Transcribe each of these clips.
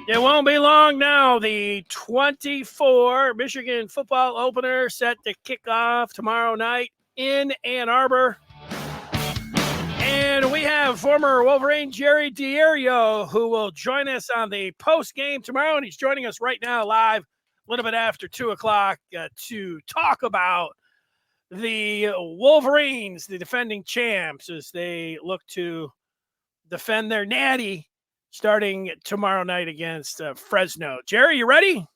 It won't be long now. The 24 Michigan football opener set to kick off tomorrow night in Ann Arbor. And we have former Wolverine Jerry Diorio, who will join us on the post game tomorrow. And he's joining us right now live a little bit after 2 o'clock to talk about the Wolverines, the defending champs, as they look to defend their natty starting tomorrow night against Fresno. Jerry, you ready?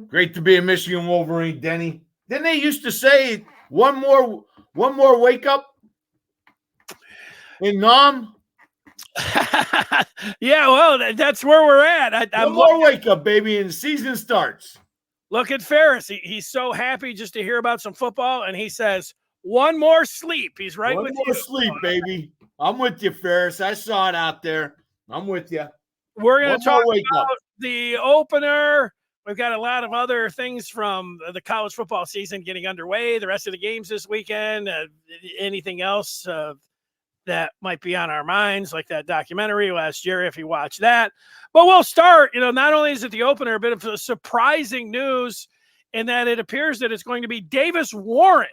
Great to be a Michigan Wolverine, Denny. Didn't they used to say one more wake up in Nam? Yeah, well, that's where we're at. One more wake up, baby, and the season starts. Look at Ferris. He's so happy just to hear about some football, and he says, one more sleep. He's right with you. One more sleep, baby. I'm with you, Ferris. I saw it out there. I'm with you. We're going to talk about the opener. We've got a lot of other things from the college football season getting underway, the rest of the games this weekend, anything else that might be on our minds, like that documentary. We'll ask Jerry if he watched that. But we'll start, not only is it the opener, a bit of surprising news in that it appears that it's going to be Davis Warren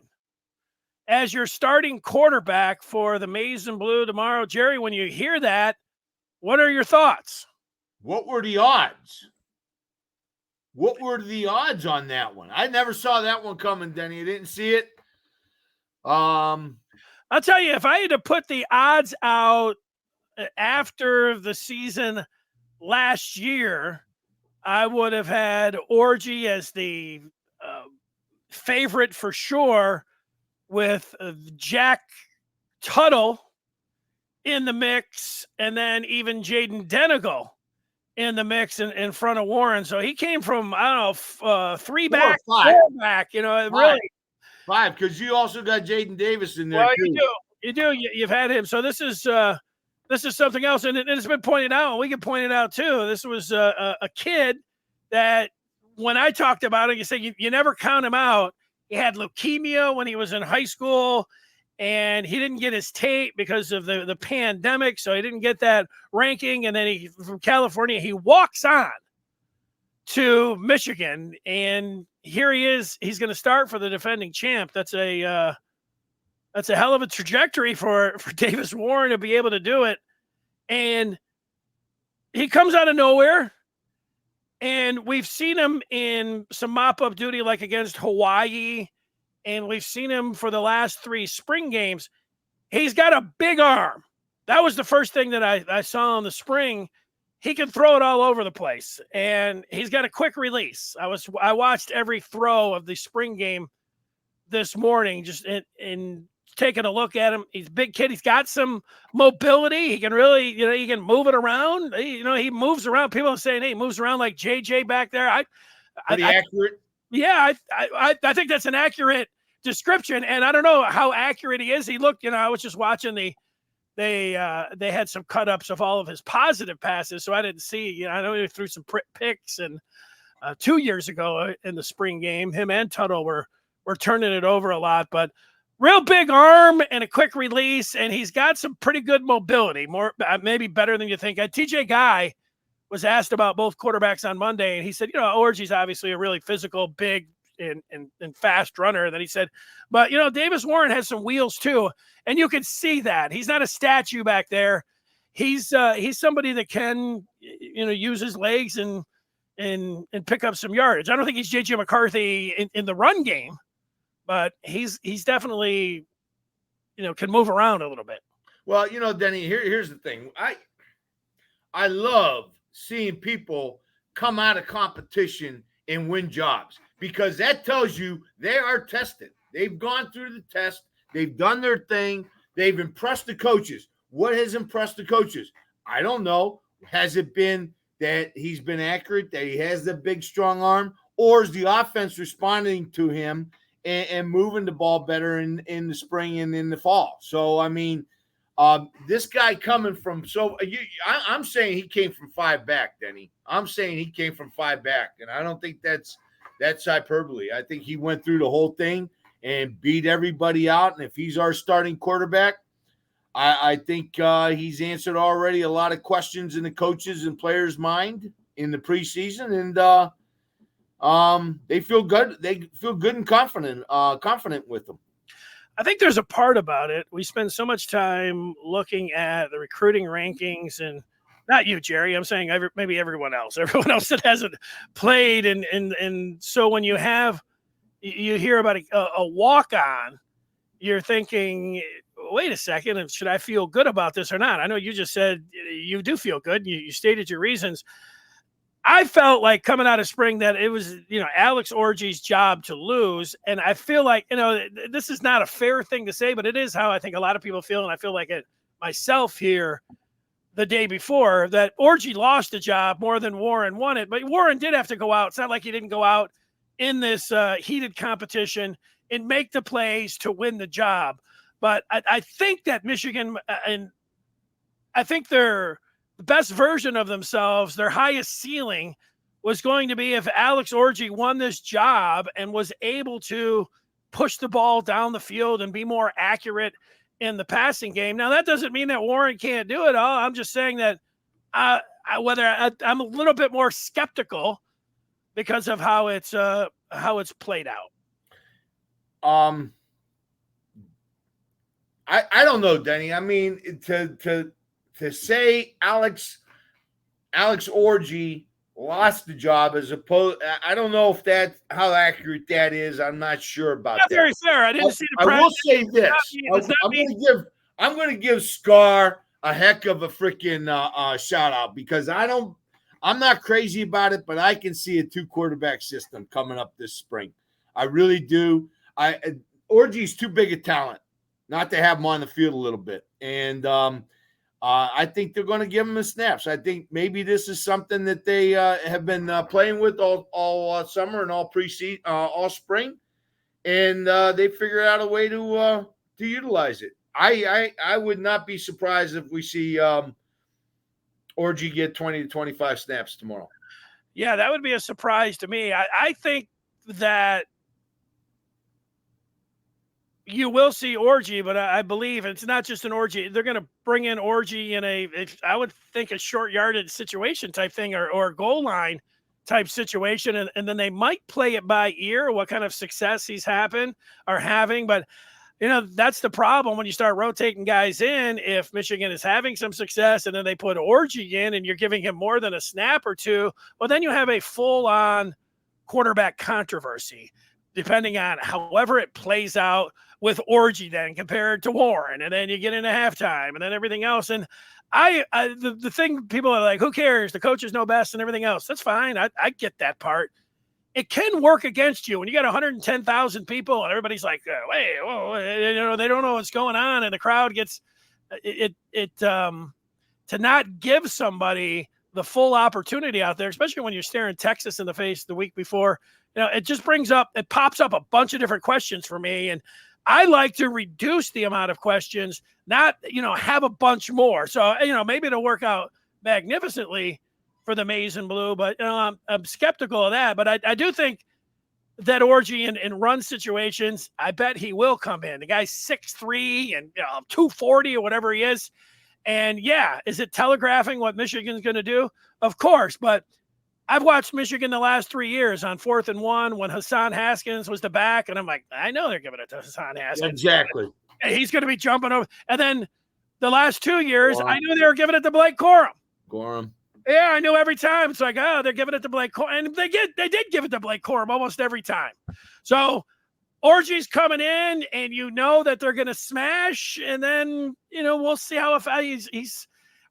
as your starting quarterback for the Maize and Blue tomorrow. Jerry, when you hear that, what are your thoughts? What were the odds? What were the odds on that one? I never saw that one coming, Denny. You didn't see it? I'll tell you, if I had to put the odds out after the season last year, I would have had Orgy as the favorite for sure, with Jack Tuttle in the mix, and then even Jaden Denigal in the mix in front of Warren. So he came from, I don't know, three back, four back, really. Five, because you also got Jaden Davis in there. Well, too. You do. You've had him. So this is something else, and it's been pointed out, and we can point it out too. This was a kid that when I talked about it, you said you never count him out. He had leukemia when he was in high school, and he didn't get his tape because of the pandemic, so he didn't get that ranking. And then from California, he walks on to Michigan, and here he is. He's going to start for the defending champ. That's a hell of a trajectory for Davis Warren to be able to do it. And he comes out of nowhere, and we've seen him in some mop-up duty like against Hawaii, and we've seen him for the last 3 spring games. He's got a big arm. That was the first thing that I saw in the spring. He can throw it all over the place, and he's got a quick release. I watched every throw of the spring game this morning, just in taking a look at him. He's a big kid. He's got some mobility. He can really, he can move it around. He moves around. People are saying, hey, he moves around like JJ back there. Pretty accurate. Yeah, I think that's an accurate description, and I don't know how accurate he is. He looked, I was just watching they had some cut-ups of all of his positive passes, so I didn't see, I know he threw some picks, and 2 years ago in the spring game, him and Tuttle were turning it over a lot, but real big arm and a quick release, and he's got some pretty good mobility, more maybe better than you think. TJ Guy was asked about both quarterbacks on Monday, and he said, Orgy's obviously a really physical, big, and fast runner. And then he said, but, Davis Warren has some wheels too, and you can see that. He's not a statue back there. He's somebody that can, use his legs and pick up some yardage. I don't think he's J.J. McCarthy in the run game, but he's definitely, can move around a little bit. Well, Denny, here's the thing. I love seeing people come out of competition and win jobs, because that tells you they are tested. They've gone through the test. They've done their thing. They've impressed the coaches. What has impressed the coaches? I don't know. Has it been that he's been accurate, that he has the big, strong arm, or is the offense responding to him and moving the ball better in the spring and in the fall? So, this guy coming from I'm saying he came from 5 back, Denny. I'm saying he came from 5 back, and I don't think that's hyperbole. I think he went through the whole thing and beat everybody out. And if he's our starting quarterback, I think he's answered already a lot of questions in the coaches' and players' mind. in the preseason, and they feel good. They feel good and confident with them. I think there's a part about it. We spend so much time looking at the recruiting rankings, and not you, Jerry. I'm saying maybe everyone else that hasn't played, and so when you hear about a walk on, you're thinking, wait a second, should I feel good about this or not? I know you just said you do feel good. You stated your reasons. I felt like coming out of spring that it was, Alex Orji's job to lose. And I feel like, this is not a fair thing to say, but it is how I think a lot of people feel. And I feel like it myself here the day before, that Orji lost the job more than Warren won it. But Warren did have to go out. It's not like he didn't go out in this heated competition and make the plays to win the job. But I think that Michigan, and I think they're the best version of themselves, their highest ceiling was going to be if Alex Orji won this job and was able to push the ball down the field and be more accurate in the passing game. Now, that doesn't mean that Warren can't do it all. I'm just saying that I'm a little bit more skeptical because of how it's played out. I don't know, Denny. I mean, to say Alex Orji lost the job as opposed, I don't know if how accurate that is. I'm not sure about that. Very fair. I didn't see the press. I will say this. I'm going to give Scar a heck of a freaking shout out, because I'm not crazy about it, but I can see a 2-quarterback system coming up this spring. I really do. Orji's too big a talent not to have him on the field a little bit. And I think they're going to give him the snaps. I think maybe this is something that they have been playing with all summer and all preseason, all spring, and they figured out a way to utilize it. I would not be surprised if we see Orji get 20 to 25 snaps tomorrow. Yeah, that would be a surprise to me. I think that you will see Orji, but I believe it's not just an Orji. They're going to bring in Orji in I would think a short yardage situation type thing, or goal line type situation. And then they might play it by ear, what kind of success he's having. But that's the problem when you start rotating guys in. If Michigan is having some success and then they put Orji in and you're giving him more than a snap or two, well, then you have a full on quarterback controversy, depending on however it plays out with Orji then compared to Warren. And then you get into halftime and then everything else. And the thing people are like, who cares? The coaches know best and everything else. That's fine. I get that part. It can work against you when you got 110,000 people and everybody's like, wait, whoa, they don't know what's going on. And the crowd gets to not give somebody the full opportunity out there, especially when you're staring Texas in the face the week before. It just pops up a bunch of different questions for me. And I like to reduce the amount of questions, not, have a bunch more. So, maybe it'll work out magnificently for the maize and blue, but I'm skeptical of that. But I do think that Orji in run situations, I bet he will come in. The guy's 6'3" and 240 or whatever he is. And yeah, is it telegraphing what Michigan's going to do? Of course, but I've watched Michigan the last 3 years on 4th and 1 when Hassan Haskins was the back, and I'm like, I know they're giving it to Hassan Haskins. Exactly. He's going to be jumping over. And then the last 2 years, I knew they were giving it to Blake Corum. Yeah, I knew every time. It's like, they're giving it to Blake Corum. And they did give it to Blake Corum almost every time. So Orji's coming in, and that they're going to smash, and then, we'll see how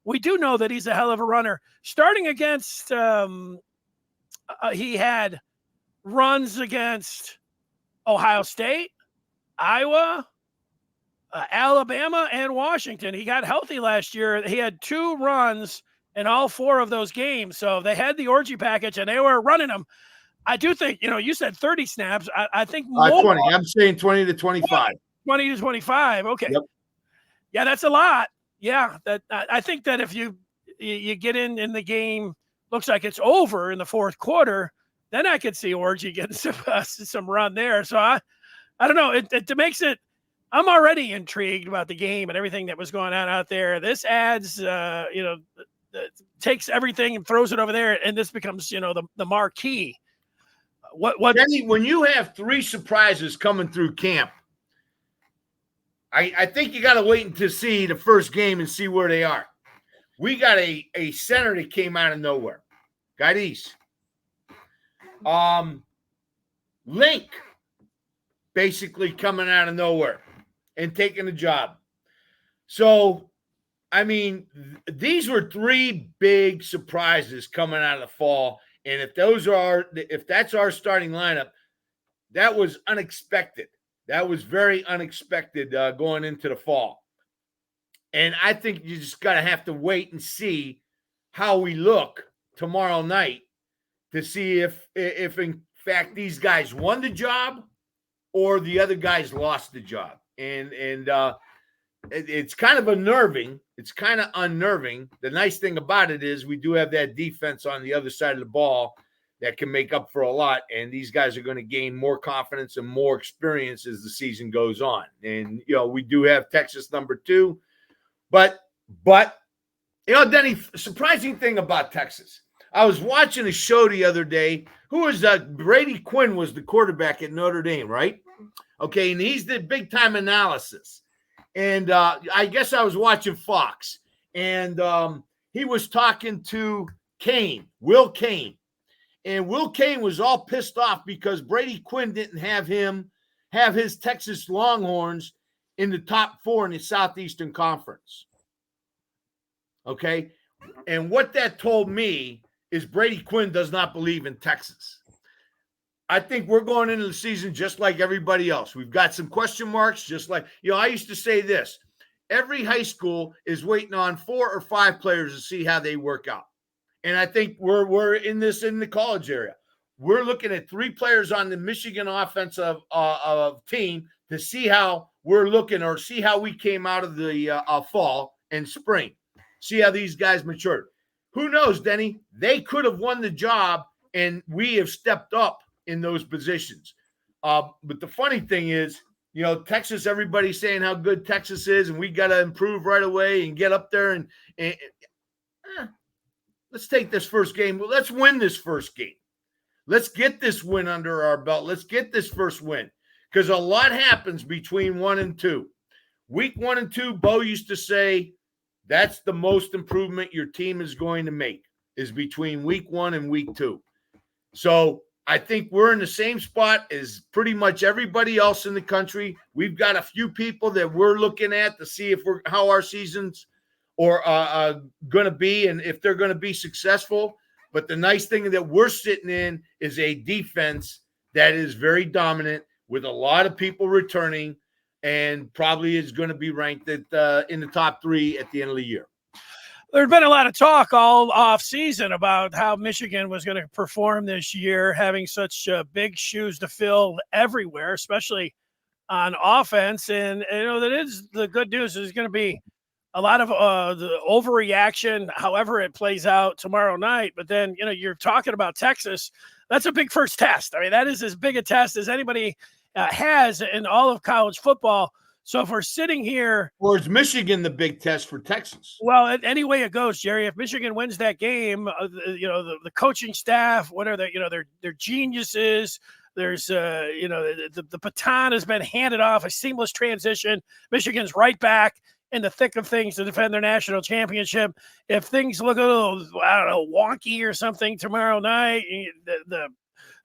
we do know that he's a hell of a runner. Starting against he had runs against Ohio State, Iowa, Alabama, and Washington. He got healthy last year. He had 2 runs in all 4 of those games. So they had the Orji package, and they were running them. I do think, you said 30 snaps. I think more. 20. I'm saying 20 to 25. 20 to 25. Okay. Yep. Yeah, that's a lot. Yeah, I think that if you get in the game, looks like it's over in the 4th quarter, then I could see Orji getting some run there. So I don't know. It makes it. I'm already intrigued about the game and everything that was going on out there. This adds, takes everything and throws it over there, and this becomes, the marquee. What? Denny, when you have 3 surprises coming through camp, I think you got to wait until see the first game and see where they are. We got a center that came out of nowhere. Guys, Link basically coming out of nowhere and taking the job. So, I mean, these were 3 big surprises coming out of the fall. And if that's our starting lineup, that was unexpected. That was very unexpected going into the fall. And I think you just got to have to wait and see how we look tomorrow night to see if in fact these guys won the job or the other guys lost the job. And it's kind of unnerving. It's kind of unnerving. The nice thing about it is we do have that defense on the other side of the ball that can make up for a lot. And these guys are going to gain more confidence and more experience as the season goes on. And, we do have Texas number 2. But Denny, surprising thing about Texas. I was watching a show the other day. Who was Brady Quinn was the quarterback at Notre Dame, right? Okay, and he's the big-time analysis. And I guess I was watching Fox, and he was talking to Will Kane. And Will Kane was all pissed off because Brady Quinn didn't have his Texas Longhorns in the top 4 in the Southeastern Conference. Okay? And what that told me is Brady Quinn does not believe in Texas. I think we're going into the season just like everybody else. We've got some question marks, just like, I used to say this. Every high school is waiting on 4 or 5 players to see how they work out. And I think we're in this in the college area. We're looking at 3 players on the Michigan offensive team to see how we're looking or see how we came out of the fall and spring. See how these guys matured. Who knows, Denny? They could have won the job, and we have stepped up in those positions. But the funny thing is, Texas, everybody's saying how good Texas is, and we got to improve right away and get up there. And let's take this first game. Let's win this first game. Let's get this win under our belt. Let's get this first win, because a lot happens between 1 and 2. Week 1 and 2, Bo used to say that's the most improvement your team is going to make is between week 1 and week 2. So I think we're in the same spot as pretty much everybody else in the country. We've got a few people that we're looking at to see how our seasons are going to be and if they're going to be successful. But the nice thing that we're sitting in is a defense that is very dominant with a lot of people returning and probably is going to be ranked in the top 3 at the end of the year. There's been a lot of talk all off season about how Michigan was going to perform this year, having such big shoes to fill everywhere, especially on offense. And, that is the good news. There's going to be a lot of the overreaction, however it plays out tomorrow night. But then, you're talking about Texas. That's a big first test. I mean, that is as big a test as anybody has in all of college football. So if we're sitting here, or is Michigan the big test for Texas? Well, any way it goes, Jerry, if Michigan wins that game, the coaching staff, what are they're geniuses. There's the baton has been handed off, a seamless transition. Michigan's right back in the thick of things to defend their national championship. If things look a little, wonky or something tomorrow night,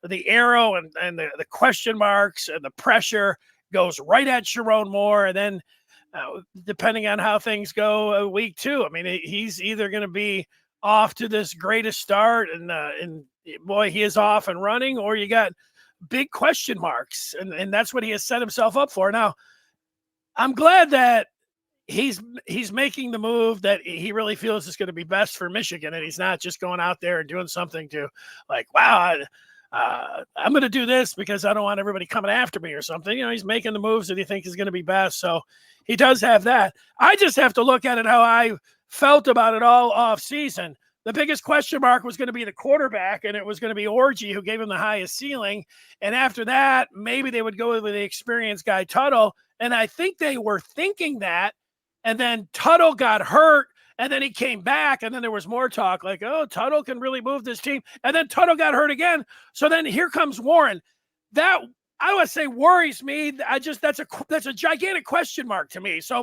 the arrow and the question marks and the pressure goes right at Sharon Moore. And then depending on how things go week 2, I mean, he's either going to be off to this greatest start and boy, he is off and running, or you got big question marks. And that's what he has set himself up for. Now, I'm glad that he's making the move that he really feels is going to be best for Michigan. And he's not just going out there and doing something to like, wow, I'm going to do this because I don't want everybody coming after me or something. He's making the moves that he thinks is going to be best. So he does have that. I just have to look at it how I felt about it all off season. The biggest question mark was going to be the quarterback, and it was going to be Orgy who gave him the highest ceiling. And after that, maybe they would go with the experienced guy Tuttle. And I think they were thinking that. And then Tuttle got hurt, And then he came back, and then there was more talk like, oh, Tuttle can really move this team. And then Tuttle got hurt again. So then here comes Warren. That, I would say, worries me. That's a gigantic question mark to me. So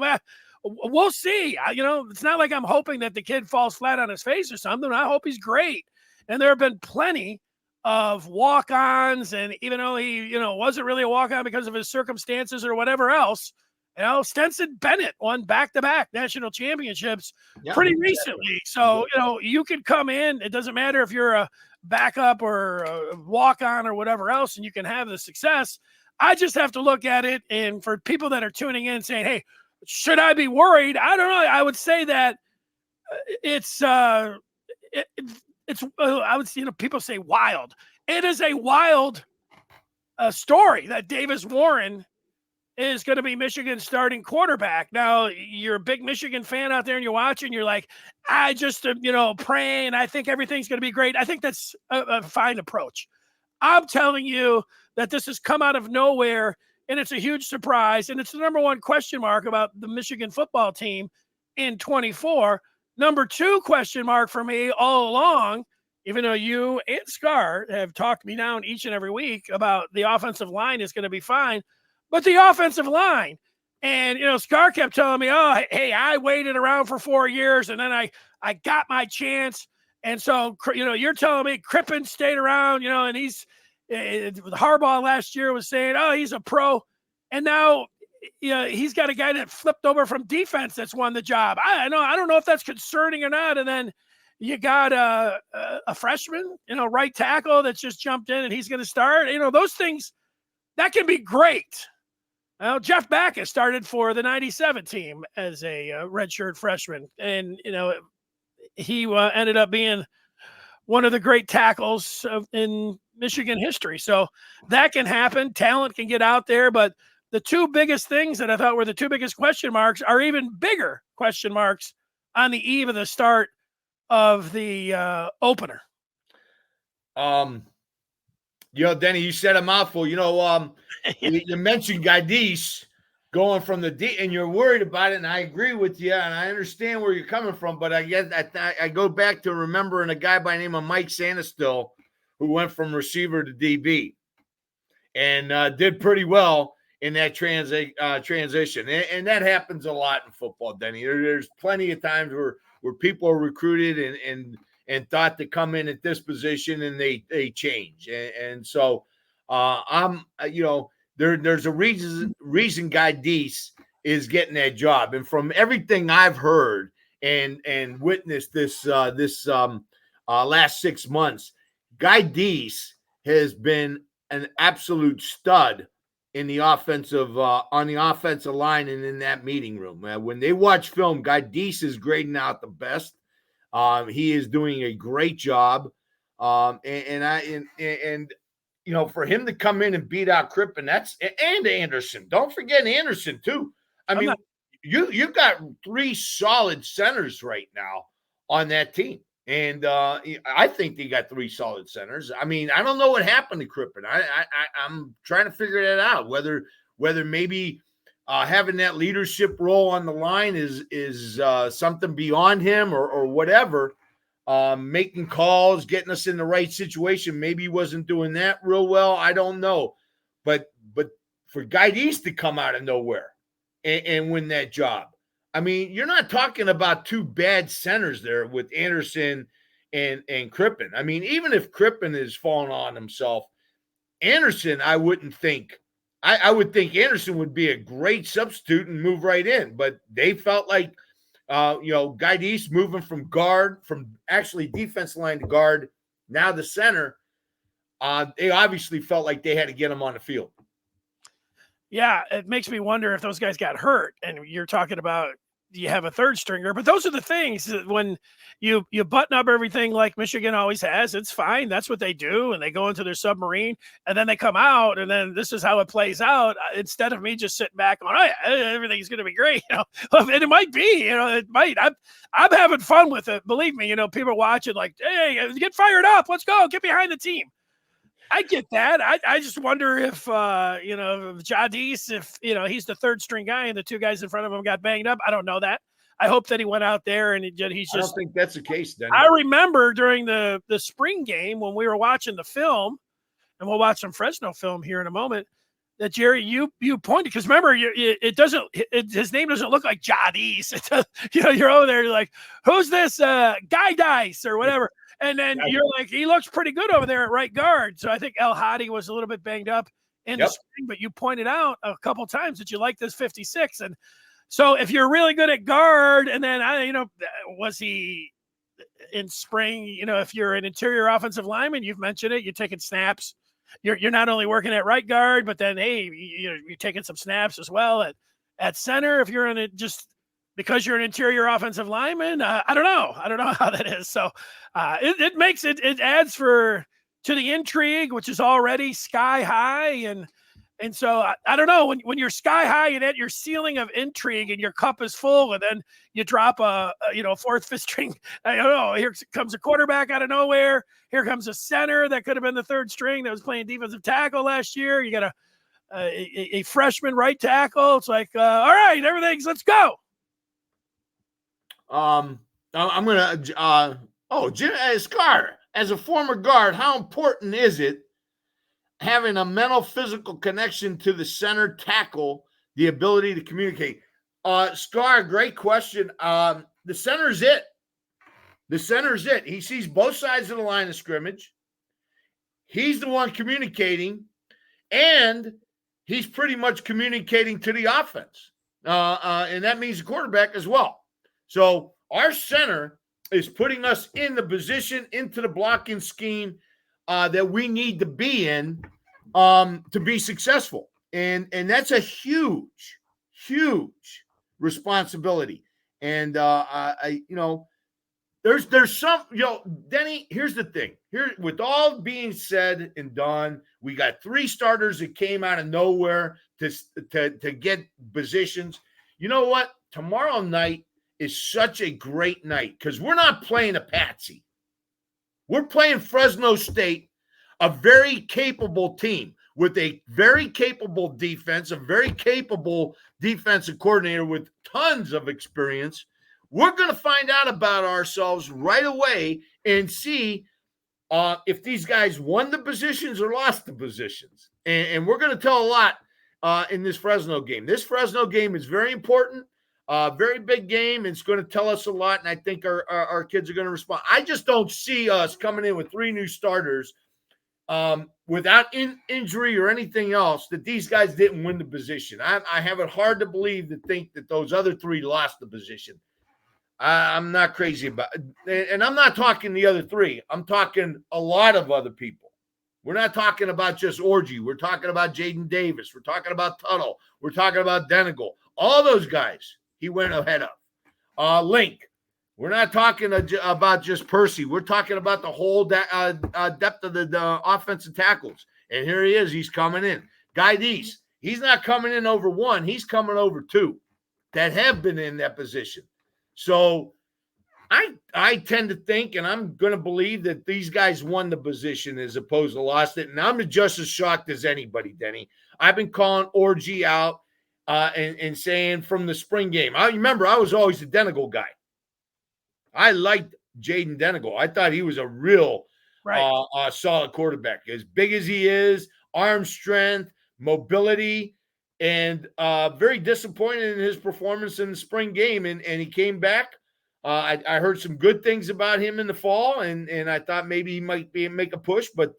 we'll see. It's not like I'm hoping that the kid falls flat on his face or something. I hope he's great. And there have been plenty of walk-ons, and even though he, wasn't really a walk-on because of his circumstances or whatever else, Stenson Bennett won back-to-back national championships pretty recently. So, you can come in. It doesn't matter if you're a backup or a walk-on or whatever else, and you can have the success. I just have to look at it, and for people that are tuning in saying, hey, should I be worried? I don't know. I would say that people say wild. It is a wild story that Davis Warren is going to be Michigan's starting quarterback. Now, you're a big Michigan fan out there and you're watching, you're like, I just, praying. I think everything's going to be great. I think that's a fine approach. I'm telling you that this has come out of nowhere, and it's a huge surprise, and it's the number one question mark about the Michigan football team in 24. Number two question mark for me all along, even though you and Scar have talked me down each and every week about the offensive line is going to be fine, but the offensive line, and, Scar kept telling me, oh, hey, I waited around for 4 years, and then I got my chance. And so, you're telling me Crippen stayed around, and he's Harbaugh last year was saying, oh, he's a pro. And now, he's got a guy that flipped over from defense that's won the job. I don't know if that's concerning or not. And then you got a freshman, right tackle that's just jumped in and he's going to start. Those things, that can be great. Well, Jeff Backus started for the 97 team as a redshirt freshman. And, he ended up being one of the great tackles in Michigan history. So that can happen. Talent can get out there. But the two biggest things that I thought were the two biggest question marks are even bigger question marks on the eve of the start of the opener. Denny, you said a mouthful. You mentioned Gaidis going from the D, and you're worried about it, and I agree with you, and I understand where you're coming from, but I guess I go back to remembering a guy by the name of Mike Sanistill who went from receiver to DB and did pretty well in that transition. And that happens a lot in football, Denny. There's plenty of times where people are recruited and thought to come in at this position and they change. And so there's a reason Guy Deese is getting that job. And from everything I've heard and witnessed this last 6 months, Guy Deese has been an absolute stud in the offensive on the offensive line and in that meeting room. When they watch film, Guy Deese is grading out the best. He is doing a great job. For him to come in and beat out Crippen, and Anderson. Don't forget Anderson too. You've got three solid centers right now on that team. And I think they got three solid centers. I don't know what happened to Crippen. I'm trying to figure that out. Whether maybe having that leadership role on the line is something beyond him or whatever. Making calls, getting us in the right situation. Maybe he wasn't doing that real well. I don't know. But for Guy Deese to come out of nowhere and win that job. You're not talking about two bad centers there with Anderson and Crippen. Even if Crippen is falling on himself, Anderson, I wouldn't think. I would think Anderson would be a great substitute and move right in. But they felt like, Guy Deese moving from actually defense line to guard, now the center, they obviously felt like they had to get him on the field. Yeah, it makes me wonder if those guys got hurt. And you're talking about you have a third stringer, but those are the things that when you button up everything like Michigan always has, it's fine. That's what they do. And they go into their submarine and then they come out and then this is how it plays out. Instead of me just sitting back going, oh yeah, everything's going to be great. And it might be, it might, I'm having fun with it. Believe me, people are watching like, hey, get fired up. Let's go. Get behind the team. I get that. I just wonder if, Jadis, if, he's the third string guy and the two guys in front of him got banged up. I don't know that. I hope that he went out there and he's I just. don't think that's the case, then. I remember during the spring game when we were watching the film, and we'll watch some Fresno film here in a moment, that Jerry, you pointed, because remember, his name doesn't look like Jadis. You're over there, you're like, who's this guy Dice or whatever, and then you're like, he looks pretty good over there at right guard. So I think El Hadi was a little bit banged up in the spring, but you pointed out a couple times that you like this 56, and so if you're really good at guard, and then was he in spring? If you're an interior offensive lineman, you've mentioned it, you're taking snaps. You're not only working at right guard, but then you're taking some snaps as well at center. If you're in it, just because you're an interior offensive lineman, I don't know how that is. So it makes it adds to the intrigue, which is already sky high, and so I don't know, when you're sky high and at your ceiling of intrigue and your cup is full, and then you drop a fourth, fifth string. I don't know. Here comes a quarterback out of nowhere. Here comes a center that could have been the third string that was playing defensive tackle last year. You got a freshman right tackle. It's like, all right, let's go. I'm gonna. Jim Scar, as a former guard, how important is it having a mental, physical connection to the center tackle, the ability to communicate? Scar, great question. The center's it. The center's it. He sees both sides of the line of scrimmage. He's the one communicating, and he's pretty much communicating to the offense. And that means the quarterback as well. So our center is putting us in the position, into the blocking scheme that we need to be in to be successful. And that's a huge, huge responsibility. And there's some, Denny, here's the thing. Here, with all being said and done, we got 3 starters that came out of nowhere to get positions. You know what? Tomorrow night is such a great night because we're not playing a patsy. We're playing Fresno State, a very capable team with a very capable defense, a very capable defensive coordinator with tons of experience. We're going to find out about ourselves right away and see if these guys won the positions or lost the positions. And we're going to tell a lot in this Fresno game. This Fresno game is very important, very big game. It's going to tell us a lot, and I think our kids are going to respond. I just don't see us coming in with 3 new starters without injury or anything else, that these guys didn't win the position. I have it hard to believe to think that those other 3 lost the position. I'm not crazy about it. And I'm not talking the other 3. I'm talking a lot of other people. We're not talking about just Orgy. We're talking about Jaden Davis. We're talking about Tuttle. We're talking about Denigal. All those guys he went ahead of. Link. We're not talking about just Percy. We're talking about the whole depth of the offensive tackles. And here he is. He's coming in. Guy Deese, he's not coming in over 1. He's coming over 2 that have been in that position. So I tend to think, and I'm going to believe, that these guys won the position as opposed to lost it. And I'm just as shocked as anybody, Denny. I've been calling Orgy out and saying from the spring game. I remember I was always the Denigal guy. I liked Jaden Denigal. I thought he was a real solid quarterback. As big as he is, arm strength, mobility, and very disappointed in his performance in the spring game. And he came back. I heard some good things about him in the fall, and I thought maybe he might make a push. But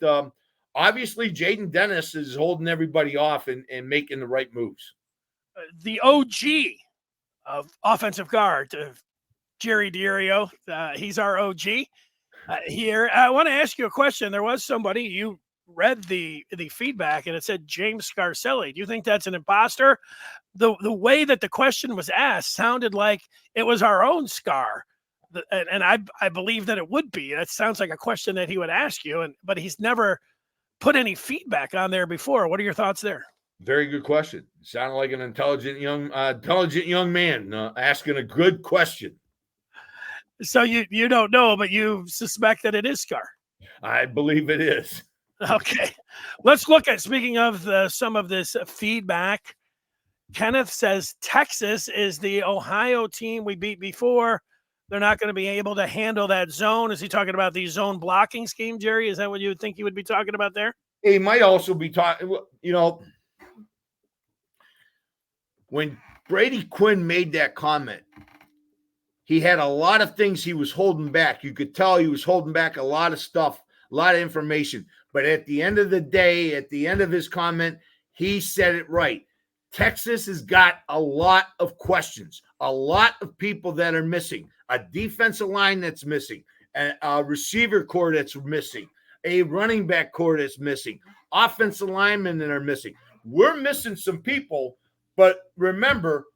obviously, Jaden Dennis is holding everybody off and making the right moves. The OG of offensive guard, Jerry Diorio. He's our OG here. I want to ask you a question. There was somebody, you read the feedback, and it said James Scarcelli. Do you think that's an imposter? The way that the question was asked sounded like it was our own Scar. And I believe that it would be. That sounds like a question that he would ask you, but he's never put any feedback on there before. What are your thoughts there? Very good question. Sounded like an intelligent young man asking a good question. So you don't know, but you suspect that it is Scar. I believe it is. Okay. Let's look at, speaking of some of this feedback, Kenneth says Texas is the Ohio team we beat before. They're not going to be able to handle that zone. Is he talking about the zone blocking scheme, Jerry? Is that what you would think he would be talking about there? He might also be talking, when Brady Quinn made that comment, he had a lot of things he was holding back. You could tell he was holding back a lot of stuff, a lot of information. But at the end of the day, at the end of his comment, he said it right. Texas has got a lot of questions, a lot of people that are missing, a defensive line that's missing, a receiver core that's missing, a running back core that's missing, offensive linemen that are missing. We're missing some people, but remember,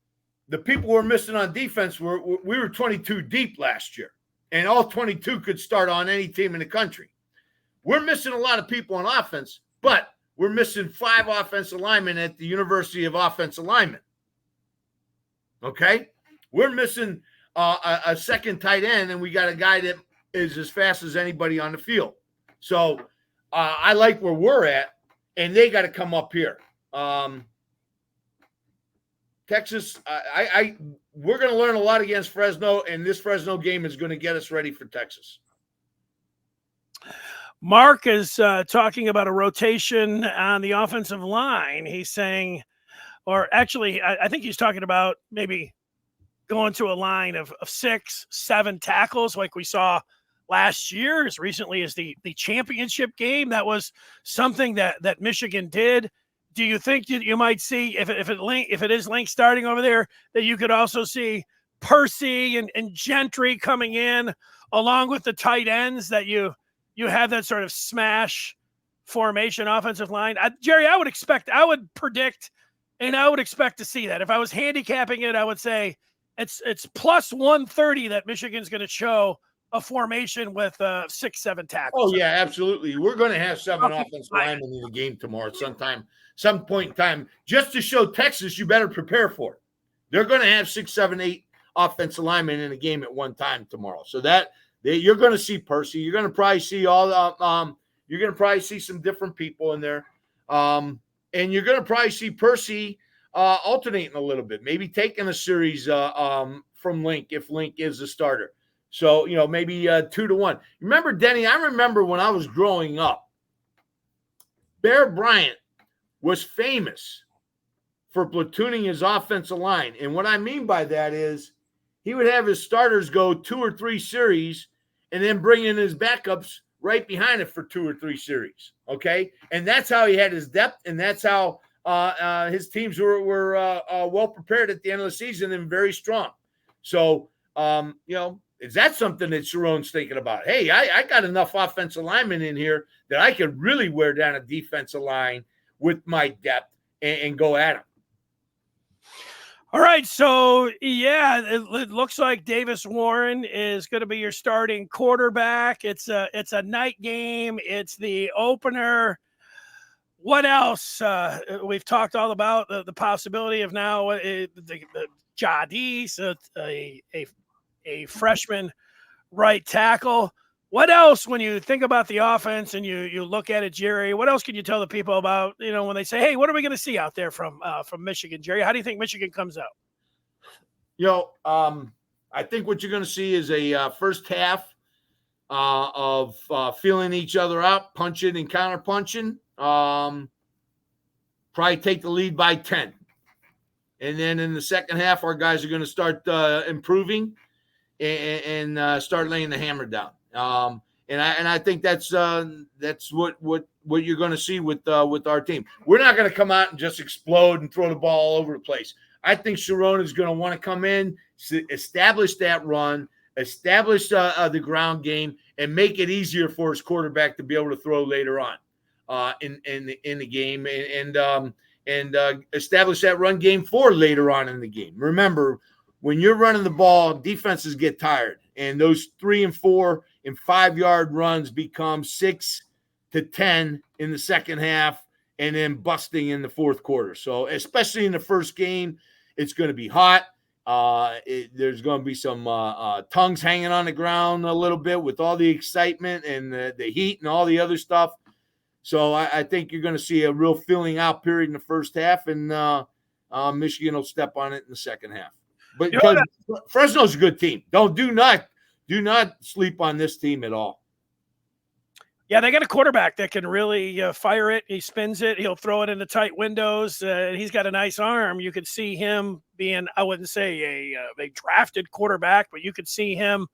the people we're missing on defense, we were 22 deep last year, and all 22 could start on any team in the country. We're missing a lot of people on offense, but we're missing 5 offensive linemen at the University of Offensive Linemen. Okay? We're missing a second tight end, and we got a guy that is as fast as anybody on the field. So I like where we're at, and they got to come up here. Texas, we're going to learn a lot against Fresno, and this Fresno game is going to get us ready for Texas. Mark is talking about a rotation on the offensive line. He's saying, or actually, I think he's talking about maybe going to a line of 6, 7 tackles like we saw last year, as recently as the championship game. That was something that Michigan did. Do you think you might see, if it is Link starting over there, that you could also see Percy and Gentry coming in along with the tight ends, that you have that sort of smash formation offensive line? Jerry, I would predict, and I would expect to see that. If I was handicapping it, I would say it's plus 130 that Michigan's going to show a formation with 6, 7 tackles. Oh, yeah, absolutely. We're going to have 7 offensive linemen in the game tomorrow some point in time. Just to show Texas, you better prepare for it. They're going to have 6, 7, 8 offensive linemen in a game at one time tomorrow. So you're going to see Percy. You're going to probably see you're going to probably see some different people in there. And you're going to probably see Percy alternating a little bit, maybe taking a series from Link if Link is a starter. So, maybe 2-1. Remember, Denny, I remember when I was growing up, Bear Bryant was famous for platooning his offensive line. And what I mean by that is he would have his starters go 2 or 3 series and then bring in his backups right behind it for 2 or 3 series. Okay. And that's how he had his depth. And that's how his teams were well prepared at the end of the season and very strong. So, is that something that Sharon's thinking about? Hey, I got enough offensive linemen in here that I could really wear down a defensive line with my depth and go at them. All right, so yeah, it looks like Davis Warren is going to be your starting quarterback. It's a night game. It's the opener. What else? We've talked all about the possibility of now the Jadis, a freshman right tackle. What else, when you think about the offense and you look at it, Jerry, what else can you tell the people about, when they say, hey, what are we going to see out there from Michigan, Jerry? How do you think Michigan comes out? I think what you're going to see is a first half of feeling each other out, punching and counter punching. Probably take the lead by 10. And then in the second half, our guys are going to start improving and start laying the hammer down. And I think that's what you're going to see with our team. We're not going to come out and just explode and throw the ball all over the place. I think Sharon is going to want to come in, establish that run, establish the ground game, and make it easier for his quarterback to be able to throw later on in the game, and establish that run game for later on in the game. Remember, when you're running the ball, defenses get tired, and those 3 and 4 and 5-yard runs become 6 to 10 in the second half, and then busting in the fourth quarter. So, especially in the first game, it's going to be hot. There's going to be some tongues hanging on the ground a little bit with all the excitement and the heat and all the other stuff. So I think you're going to see a real filling out period in the first half, and Michigan will step on it in the second half. But You know because Fresno's a good team. Do not sleep on this team at all. Yeah, they got a quarterback that can really fire it. He spins it. He'll throw it into tight windows. He's got a nice arm. You could see him being, I wouldn't say a drafted quarterback, but you could see him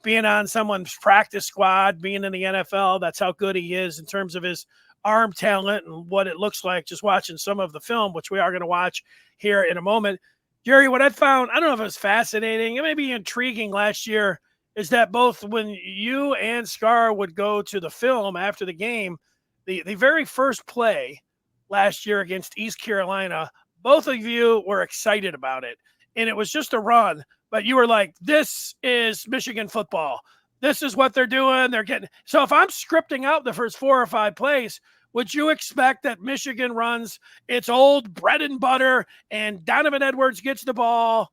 being on someone's practice squad, being in the NFL. That's how good he is in terms of his arm talent and what it looks like just watching some of the film, which we are going to watch here in a moment. Jerry, what I found, I don't know if it was fascinating, it may be intriguing last year, is that both when you and Scar would go to the film after the game, the very first play last year against East Carolina, both of you were excited about it. And it was just a run, but you were like, this is Michigan football. This is what they're doing. They're getting. So if I'm scripting out the first 4 or 5 plays, would you expect that Michigan runs its old bread and butter and Donovan Edwards gets the ball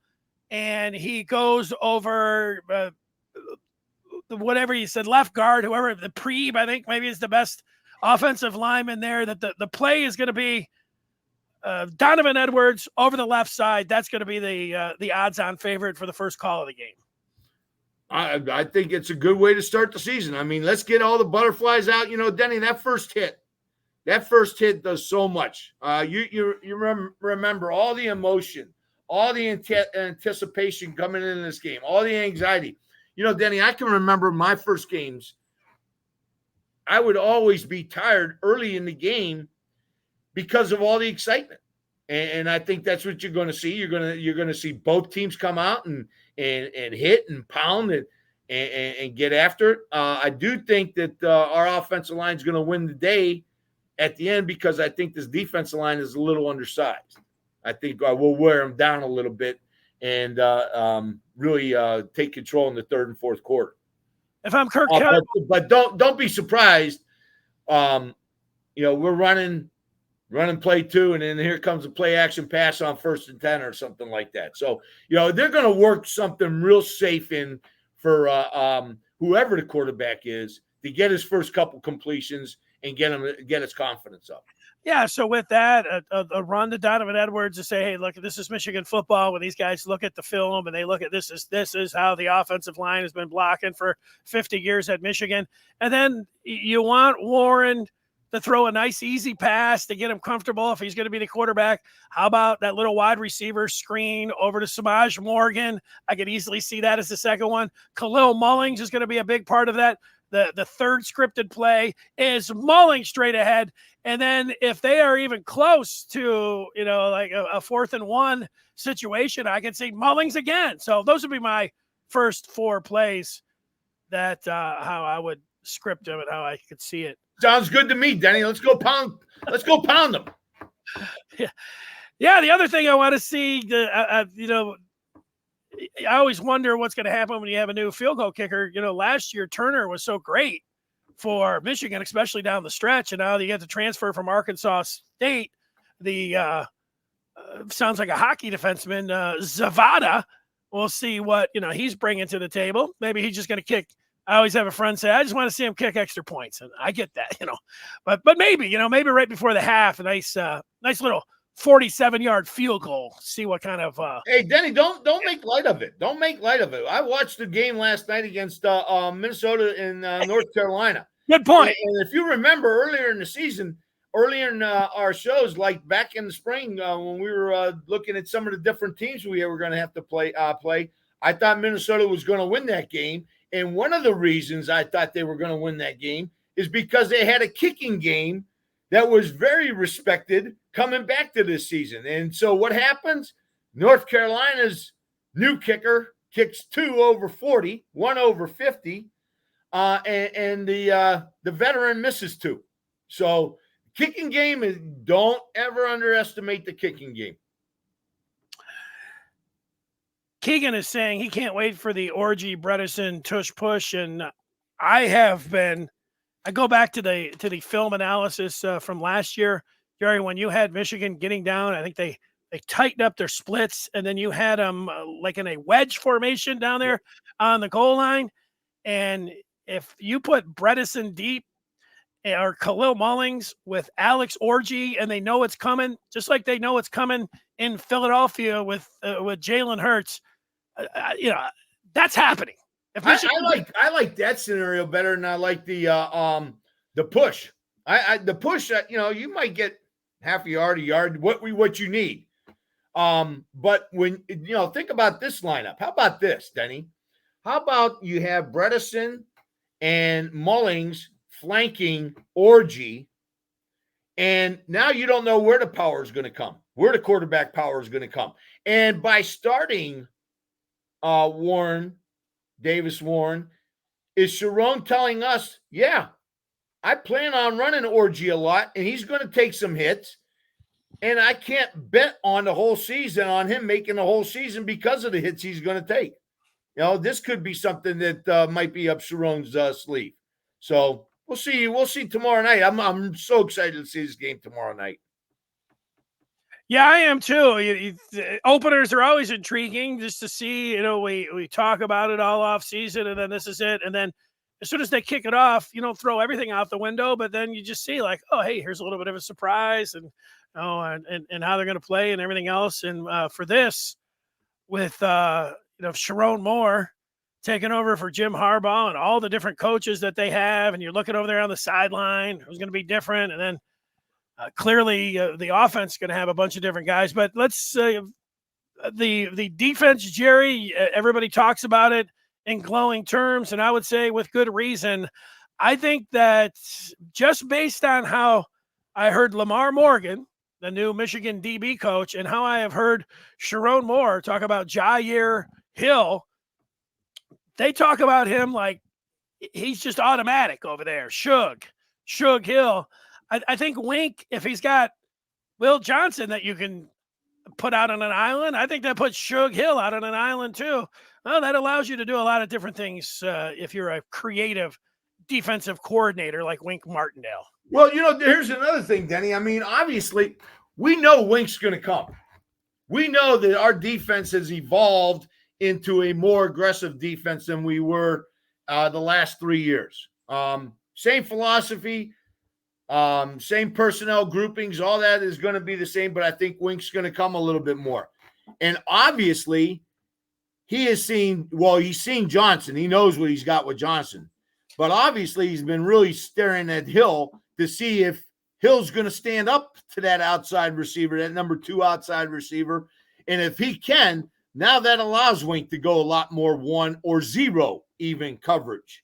and he goes over whatever you said, left guard, whoever, the Preeb, I think maybe is the best offensive lineman there, that the play is going to be Donovan Edwards over the left side. That's going to be the odds-on favorite for the first call of the game. I think it's a good way to start the season. I mean, let's get all the butterflies out. You know, Denny, that first hit does so much. You remember all the emotion, all the anticipation coming into this game, all the anxiety. You know, Denny, I can remember my first games. I would always be tired early in the game because of all the excitement. And I think that's what you're going to see. You're going to see both teams come out and hit and pound and get after it. I do think that our offensive line is going to win the day at the end because I think this defensive line is a little undersized. I think we'll wear them down a little bit and really take control in the third and fourth quarter. If I'm Kirk, but don't be surprised. You know, we're running play 2, and then here comes a play action pass on 1st and 10 or something like that. So, you know, they're going to work something real safe in for whoever the quarterback is to get his first couple completions and get his confidence up. Yeah, so with that, a run to Donovan Edwards to say, hey, look, this is Michigan football. When these guys look at the film and they look at this is how the offensive line has been blocking for 50 years at Michigan. And then you want Warren to throw a nice, easy pass to get him comfortable if he's going to be the quarterback. How about that little wide receiver screen over to Samaj Morgan? I could easily see that as the second one. Khalil Mullings is going to be a big part of that. The third scripted play is Mullings straight ahead. And then if they are even close to, you know, like a 4th and 1 situation, I can see Mullings again. So those would be my first 4 plays that how I would script them and how I could see it. Sounds good to me, Denny. Let's go pound them. Yeah. The other thing I want to see, you know, I always wonder what's going to happen when you have a new field goal kicker. You know, last year Turner was so great for Michigan, especially down the stretch, and now you get the transfer from Arkansas State. The sounds like a hockey defenseman, Zavada. We'll see what he's bringing to the table. Maybe he's just going to kick. I always have a friend say, I just want to see him kick extra points, and I get that, but maybe maybe right before the half, a nice little 47-yard field goal. See what kind of. Hey, Denny, don't make light of it. Don't make light of it. I watched the game last night against Minnesota and North Carolina. Good point. And if you remember earlier in the season, earlier in our shows, like back in the spring when we were looking at some of the different teams we were going to have to play, I thought Minnesota was going to win that game. And one of the reasons I thought they were going to win that game is because they had a kicking game that was very respected coming back to this season. And so what happens? North Carolina's new kicker kicks 2 over 40, 1 over 50, and the veteran misses 2. So kicking game is, don't ever underestimate the kicking game. Keegan is saying he can't wait for the Orgy Bredesen tush push, and I go back to the film analysis from last year, Jerry, when you had Michigan getting down. I think they tightened up their splits, and then you had them like in a wedge formation down there on the goal line. And if you put Bredesen deep or Khalil Mullings with Alex Orji, and they know it's coming, just like they know it's coming in Philadelphia with Jalen Hurts. That's happening. If I like that scenario better than I like the push. The push, you might get half a yard, what you need. But when think about this lineup. How about this, Denny? How about you have Bredesen and Mullings flanking Orji, and now you don't know where the power is going to come, where the quarterback power is going to come. And by starting Davis Warren, is Sharon telling us, yeah, I plan on running Orji a lot, and he's going to take some hits, and I can't bet on the whole season on him making the whole season because of the hits he's going to take. This could be something that might be up Sharon's sleeve. So we'll see. We'll see tomorrow night. I'm so excited to see this game tomorrow night. Yeah, I am too. Openers are always intriguing just to see. We talk about it all off season, and then this is it. And then as soon as they kick it off, you don't throw everything out the window, but then you just see like, oh, hey, here's a little bit of a surprise, and and how they're going to play and everything else. And for this, with Sharon Moore taking over for Jim Harbaugh and all the different coaches that they have, and you're looking over there on the sideline, who's going to be different, and then clearly the offense is going to have a bunch of different guys. But let's the defense, Jerry, everybody talks about it in glowing terms, and I would say with good reason. I think that just based on how I heard Lamar Morgan, the new Michigan DB coach, and how I have heard Sharon Moore talk about Jair Hill, they talk about him like he's just automatic over there. Shug Hill. I think Wink, if he's got Will Johnson that you can put out on an island, I think that puts Shug Hill out on an island too. Well, that allows you to do a lot of different things if you're a creative defensive coordinator like Wink Martindale. Well, here's another thing, Denny. I mean, obviously, we know Wink's going to come. We know that our defense has evolved into a more aggressive defense than we were the last 3 years. Same philosophy, same personnel groupings, all that is going to be the same, but I think Wink's going to come a little bit more. And obviously, he's seen Johnson. He knows what he's got with Johnson. But obviously, he's been really staring at Hill to see if Hill's going to stand up to that outside receiver, that number 2 outside receiver. And if he can, now that allows Wink to go a lot more 1 or 0 even coverage.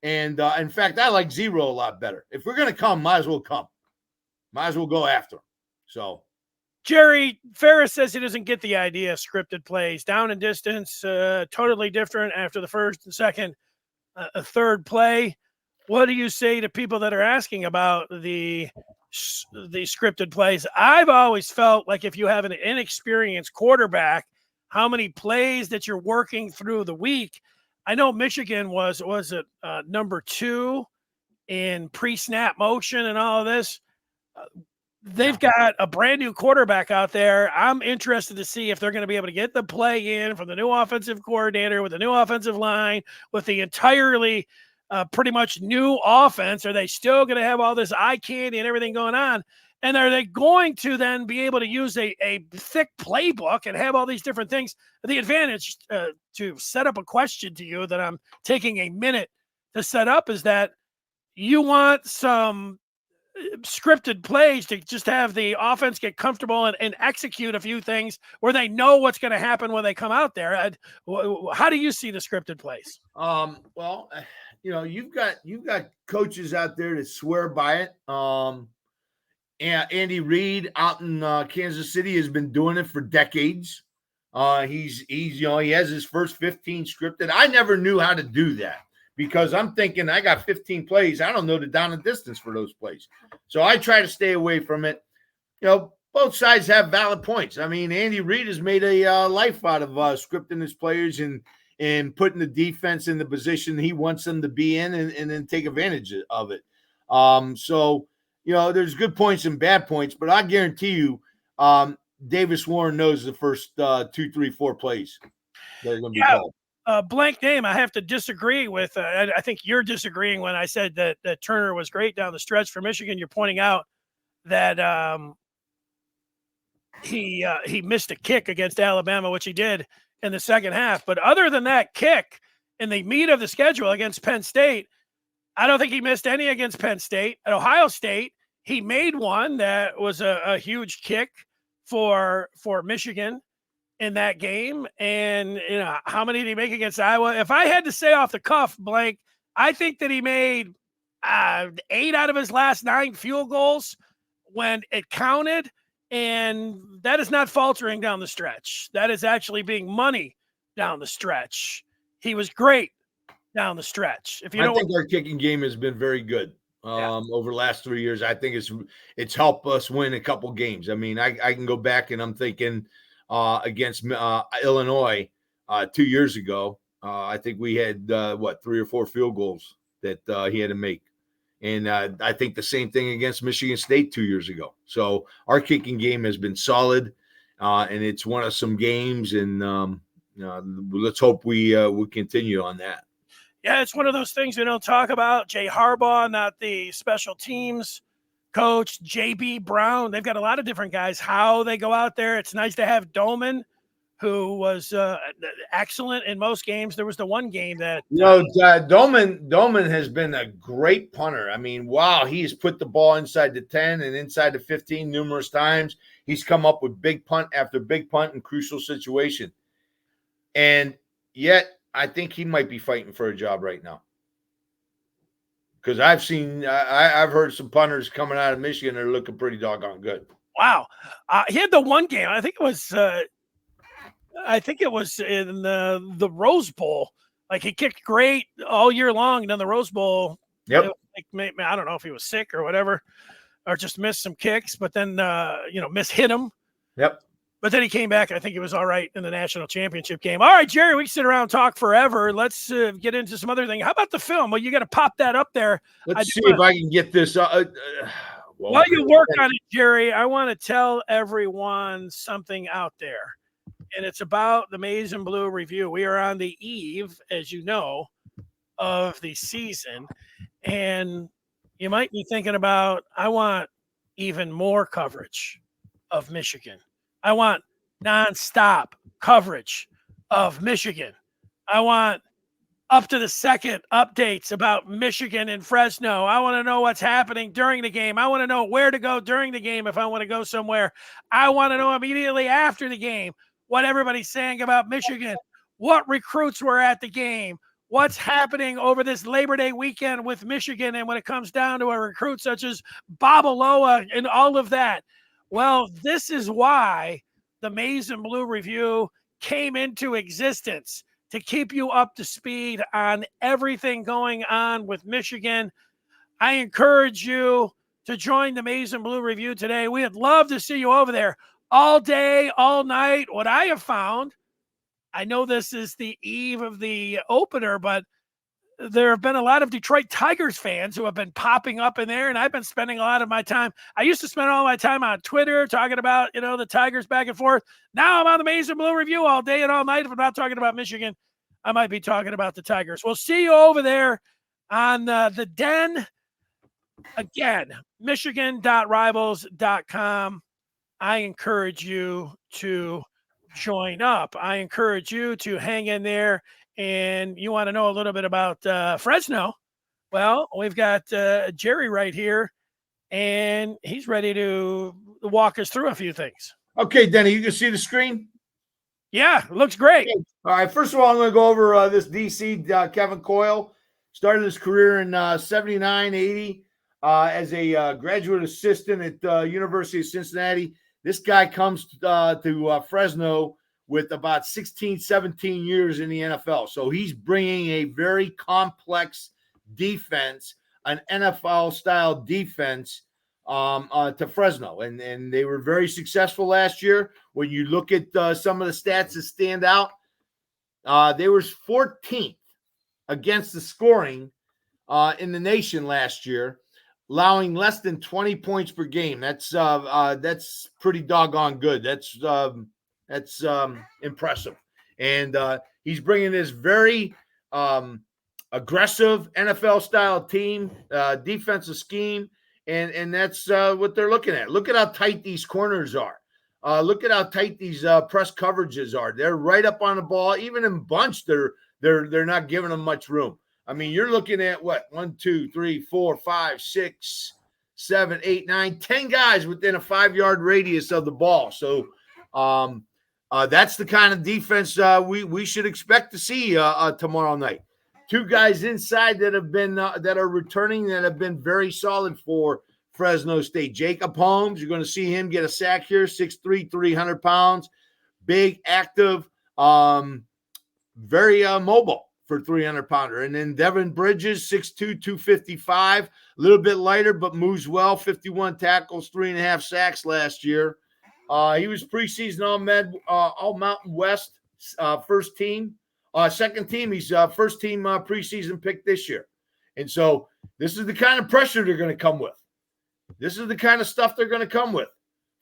And in fact, I like 0 a lot better. If we're going to come, might as well come. Might as well go after him. So, Jerry, Ferris says he doesn't get the idea of scripted plays. Down and distance, totally different after the first and second, a third play. What do you say to people that are asking about the scripted plays? I've always felt like if you have an inexperienced quarterback, how many plays that you're working through the week. I know Michigan was it number 2 in pre-snap motion and all of this. They've got a brand new quarterback out there. I'm interested to see if they're going to be able to get the play in from the new offensive coordinator with the new offensive line, with the entirely pretty much new offense. Are they still going to have all this eye candy and everything going on? And are they going to then be able to use a thick playbook and have all these different things? The advantage to set up a question to you that I'm taking a minute to set up is that you want some scripted plays to just have the offense get comfortable and execute a few things where they know what's going to happen when they come out there. How do you see the scripted plays? Well, you've got coaches out there that swear by it. And Andy Reid out in Kansas City has been doing it for decades. He has his first 15 scripted. I never knew how to do that because I'm thinking I got 15 plays. I don't know the down and distance for those plays. So I try to stay away from it. Both sides have valid points. I mean, Andy Reid has made a life out of scripting his players and putting the defense in the position he wants them to be in and then take advantage of it. So there's good points and bad points, but I guarantee you Davis Warren knows the first 2, 3, 4 plays that are going to be called. blank name I have to disagree with. I think you're disagreeing when I said that Turner was great down the stretch for Michigan. You're pointing out that he missed a kick against Alabama, which he did in the second half. But other than that kick in the meat of the schedule against Penn State, I don't think he missed any against Penn State. At Ohio State, he made one that was a huge kick for Michigan in that game. And, how many did he make against Iowa? If I had to say off the cuff, blank, I think that he made 8 out of his last 9 field goals when it counted. And that is not faltering down the stretch. That is actually being money down the stretch. He was great down the stretch. I think our kicking game has been very good over the last 3 years. I think it's helped us win a couple games. I mean, I can go back and I'm thinking against Illinois 2 years ago. I think we had 3 or 4 field goals that he had to make. And I think the same thing against Michigan State 2 years ago. So our kicking game has been solid, and it's won us some games. And let's hope we continue on that. Yeah, it's one of those things we don't talk about. Jay Harbaugh, not the special teams coach. J.B. Brown. They've got a lot of different guys. How they go out there. It's nice to have Doman, who was excellent in most games. There was the one game that Doman has been a great punter. I mean, wow, he's put the ball inside the 10 and inside the 15 numerous times. He's come up with big punt after big punt in crucial situation. And yet, I think he might be fighting for a job right now. Because I've heard some punters coming out of Michigan that are looking pretty doggone good. Wow. He had the one game. I think it was in the Rose Bowl. Like, he kicked great all year long. And then the Rose Bowl, yep. I don't know if he was sick or whatever, or just missed some kicks, but then, hit him. Yep. But then he came back. I think he was all right in the national championship game. All right, Jerry, we can sit around and talk forever. Let's get into some other thing. How about the film? Well, you got to pop that up there. Let's see if I can get this. While you work on it, Jerry, I want to tell everyone something out there. And it's about the Maize and Blue review. We are on the eve, as you know, of the season. And you might be thinking about, I want even more coverage of Michigan. I want nonstop coverage of Michigan. I want up to the second updates about Michigan and Fresno. I want to know what's happening during the game. I want to know where to go during the game if I want to go somewhere. I want to know immediately after the game what everybody's saying about Michigan, what recruits were at the game, what's happening over this Labor Day weekend with Michigan, and when it comes down to a recruit such as Babaloa and all of that. Well, this is why the Maize and Blue review came into existence, to keep you up to speed on everything going on with Michigan. I encourage you to join the Maize and Blue review today. We'd love to see you over there all day, all night. What I have found, I know this is the eve of the opener, but there have been a lot of Detroit Tigers fans who have been popping up in there, and I've been spending a lot of my time. I used to spend all my time on Twitter talking about, the Tigers back and forth. Now I'm on the Maize and Blue review all day and all night. If I'm not talking about Michigan, I might be talking about the Tigers. We'll see you over there on the Den. Again, michigan.rivals.com. I encourage you to join up. I encourage you to hang in there. And you want to know a little bit about Fresno? Well, we've got Jerry right here, and he's ready to walk us through a few things. Okay, Denny, you can see the screen? Yeah, it looks great. Okay. All right, first of all, I'm going to go over this DC Kevin Coyle. Started his career in 79, 80 as a graduate assistant at University of Cincinnati. This guy comes to Fresno with about 16, 17 years in the NFL. So he's bringing a very complex defense, an NFL-style defense to Fresno. And they were very successful last year. When you look at some of the stats that stand out, they were 14th against the scoring in the nation last year, allowing less than 20 points per game. That's pretty doggone good. That's impressive. And He's bringing this very aggressive NFL-style team, defensive scheme, and that's what they're looking at. Look at how tight these corners are. Look at how tight these press coverages are. They're right up on the ball. Even in bunch, they're not giving them much room. I mean, you're looking at what? 1, 2, 3, 4, 5, 6, 7, 8, 9, 10 guys within a 5-yard radius of the ball. So that's the kind of defense we should expect to see tomorrow night. 2 guys inside that have been that are returning that have been very solid for Fresno State. Jacob Holmes, you're going to see him get a sack here, 6'3", 300 pounds, big, active, very mobile for 300-pounder. And then Devin Bridges, 6'2", 255, a little bit lighter, but moves well, 51 tackles, 3.5 sacks last year. He was preseason All Mountain West first team. Second team, he's first team preseason pick this year. And so this is the kind of pressure they're going to come with. This is the kind of stuff they're going to come with.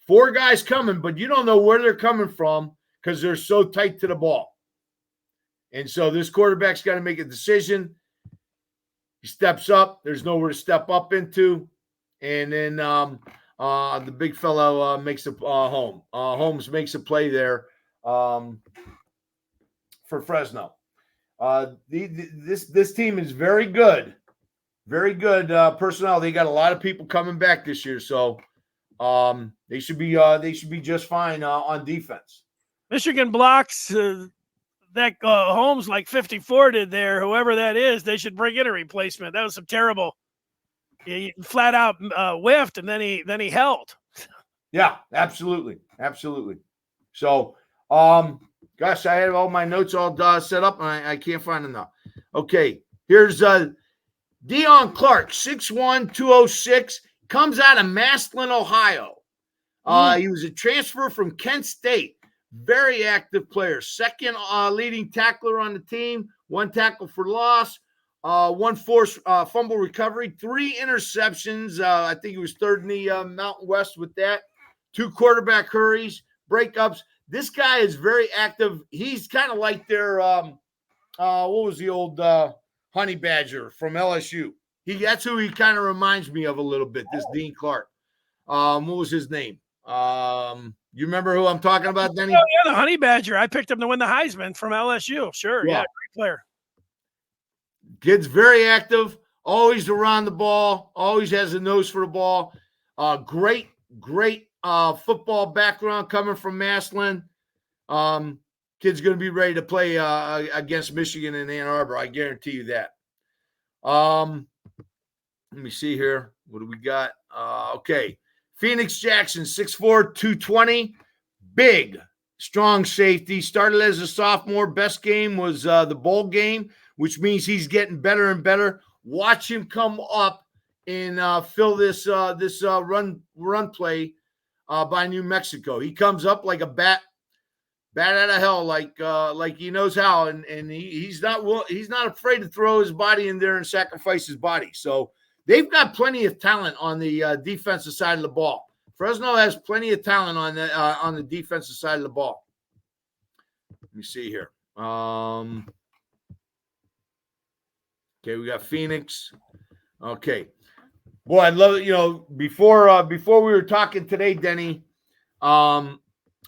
4 guys coming, but you don't know where they're coming from because they're so tight to the ball. And so this quarterback's got to make a decision. He steps up. There's nowhere to step up into. And then the big fellow makes a Holmes makes a play there for Fresno. This team is very good. Very good personnel. They got a lot of people coming back this year, so they should be just fine on defense. Michigan blocks that Holmes like 54 did there. Whoever that is, they should bring in a replacement. That was some terrible. He flat out whiffed, and then he held. Yeah, absolutely. So, gosh, I had all my notes all set up, and I can't find them now. Okay, here's Dion Clark, 6'1", 206, comes out of Massillon, Ohio. He was a transfer from Kent State. Very active player. Second leading tackler on the team. 1 tackle for loss. 1 forced fumble recovery. 3 interceptions. I think he was third in the Mountain West with that. 2 quarterback hurries, breakups. This guy is very active. He's kind of like their what was the old Honey Badger from LSU. That's who he kind of reminds me of a little bit, this Dean Clark. What was his name? You remember who I'm talking about, Denny? Oh, yeah, the Honey Badger. I picked him to win the Heisman from LSU. Sure, yeah, great player. Kid's very active, always around the ball, always has a nose for the ball. Great football background coming from Massillon. Kid's going to be ready to play against Michigan in Ann Arbor. I guarantee you that. Let me see here. What do we got? Okay. Phoenix Jackson, 6'4", 220. Big, strong safety. Started as a sophomore. Best game was the bowl game, which means he's getting better and better. Watch him come up and fill this run play by New Mexico. He comes up like a bat out of hell, like he knows how, and he's not afraid to throw his body in there and sacrifice his body. So they've got plenty of talent on the defensive side of the ball. Fresno has plenty of talent on the defensive side of the ball. Let me see here. Okay, we got Phoenix. Okay, boy, I love it. Before we were talking today, Denny, I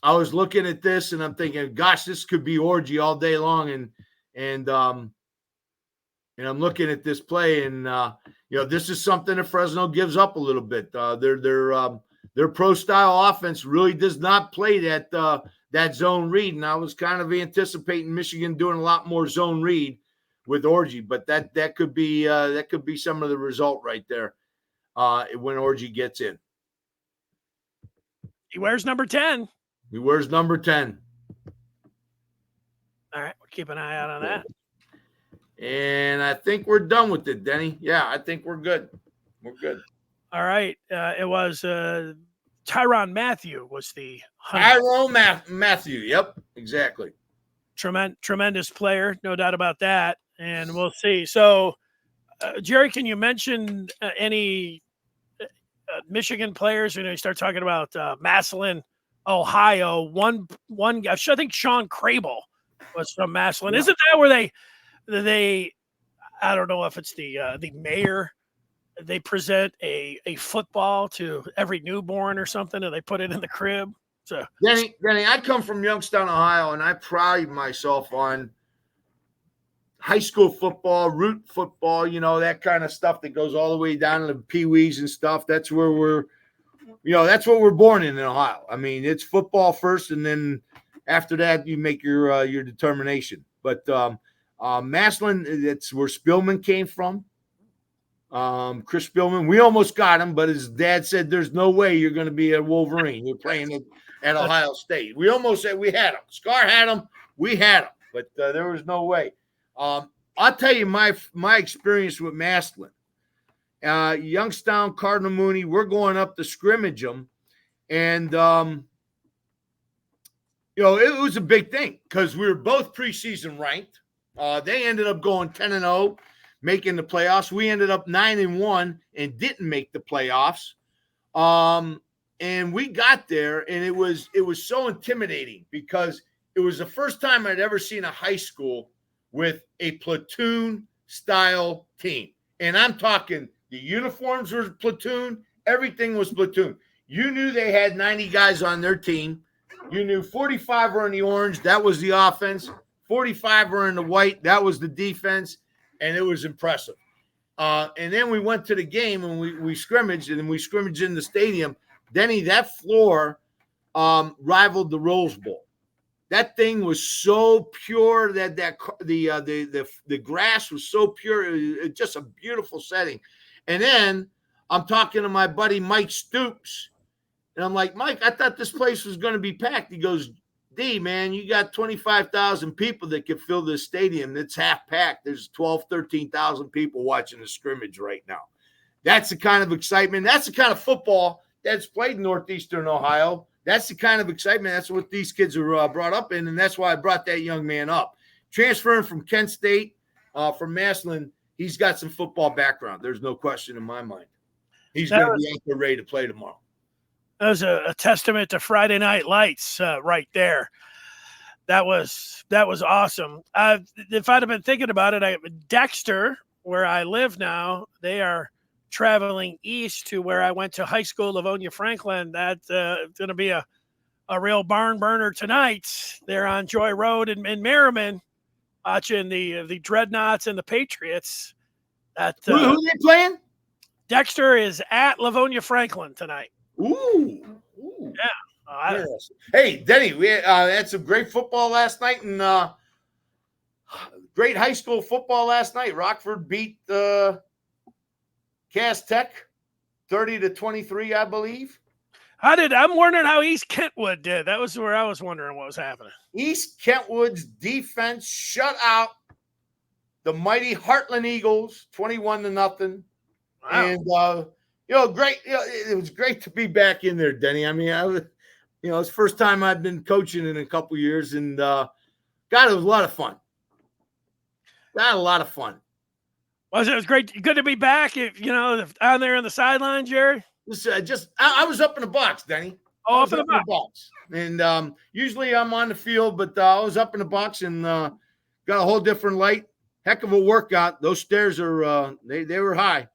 was looking at this and I'm thinking, gosh, this could be orgy all day long, and I'm looking at this play, and this is something that Fresno gives up a little bit. Their pro style offense really does not play that zone read, and I was kind of anticipating Michigan doing a lot more zone read with Orji, but that could be some of the result right there when Orji gets in. He wears number 10. He wears number 10. All right, we'll keep an eye out on that. And I think we're done with it, Denny. Yeah, I think we're good. We're good. All right. It was Tyrann Mathieu was the Tyrann Mathieu. Yep, exactly. Tremendous player, no doubt about that. And we'll see. So, Jerry, can you mention any Michigan players? You start talking about Massillon, Ohio. One guy, I think Sean Crable was from Massillon. Yeah. Isn't that where they? I don't know if it's the mayor. They present a football to every newborn or something, and they put it in the crib. So Denny, I come from Youngstown, Ohio, and I pride myself on high school football, root football, that kind of stuff that goes all the way down to the pee-wees and stuff. That's where that's what we're born in Ohio. I mean, it's football first, and then after that, you make your determination. But Massillon, that's where Spillman came from. Chris Spillman, we almost got him, but his dad said, "There's no way you're going to be a Wolverine. You're playing at Ohio State." We almost said we had him. Scar had him. We had him, but there was no way. I'll tell you my experience with Massillon. Youngstown, Cardinal Mooney, we're going up to scrimmage them, and it was a big thing because we were both preseason ranked. They ended up going 10-0. Making the playoffs. We ended up 9-1 and didn't make the playoffs. And we got there, and it was so intimidating because it was the first time I'd ever seen a high school with a platoon style team. And I'm talking the uniforms were platoon, everything was platoon. You knew they had 90 guys on their team. You knew 45 were in the orange, that was the offense. 45 were in the white, that was the defense. And it was impressive. And then we went to the game and we scrimmaged, and we scrimmaged in the stadium. Denny, that floor rivaled the Rose Bowl. That thing was so pure that the grass was so pure. It was just a beautiful setting. And then I'm talking to my buddy Mike Stoops, and I'm like, "Mike, I thought this place was going to be packed." He goes, "D, man, you got 25,000 people that could fill this stadium. It's half packed. There's 12, 13,000 people watching the scrimmage right now." That's the kind of excitement. That's the kind of football that's played in Northeastern Ohio. That's the kind of excitement. That's what these kids are brought up in, and that's why I brought that young man up. Transferring from Kent State, from Massillon, he's got some football background. There's no question in my mind. He's going to be out there ready to play tomorrow. That was a testament to Friday Night Lights right there. That was awesome. If I'd have been thinking about it, Dexter, where I live now, they are traveling east to where I went to high school, Livonia Franklin. That's going to be a real barn burner tonight. They're on Joy Road in Merriman, watching the Dreadnoughts and the Patriots. Who are they playing? Dexter is at Livonia Franklin tonight. Ooh. Yeah. Hey, Denny, we had some great football last night, and great high school football last night. Rockford beat Cass Tech 30-23, I believe. I'm wondering how East Kentwood did. That was where I was wondering what was happening. East Kentwood's defense shut out the mighty Heartland Eagles 21-0. Wow. And great. It was great to be back in there, Denny. I mean, it's the first time I've been coaching in a couple years, and God, it was a lot of fun. Was it? It was great. Good to be back. On there on the sideline, Jerry. I was up in the box, Denny. Oh, up in the box. And usually I'm on the field, but I was up in the box and got a whole different light. Heck of a workout. Those stairs are they were high.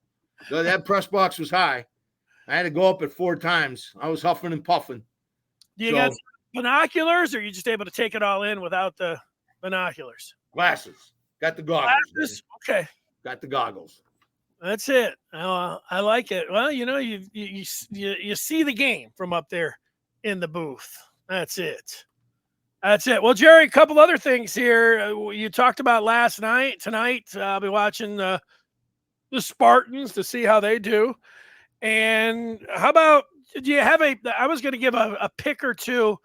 That press box was high. I had to go up it 4 times. I was huffing and puffing. Do you got binoculars, or are you just able to take it all in without the binoculars? Glasses. Got the goggles. Glasses? Okay. Got the goggles. That's it. I like it. Well, you see the game from up there in the booth. That's it. Well, Jerry, a couple other things here. You talked about last night. Tonight, I'll be watching the Spartans to see how they do. And how about, do you have I was going to give a pick or two.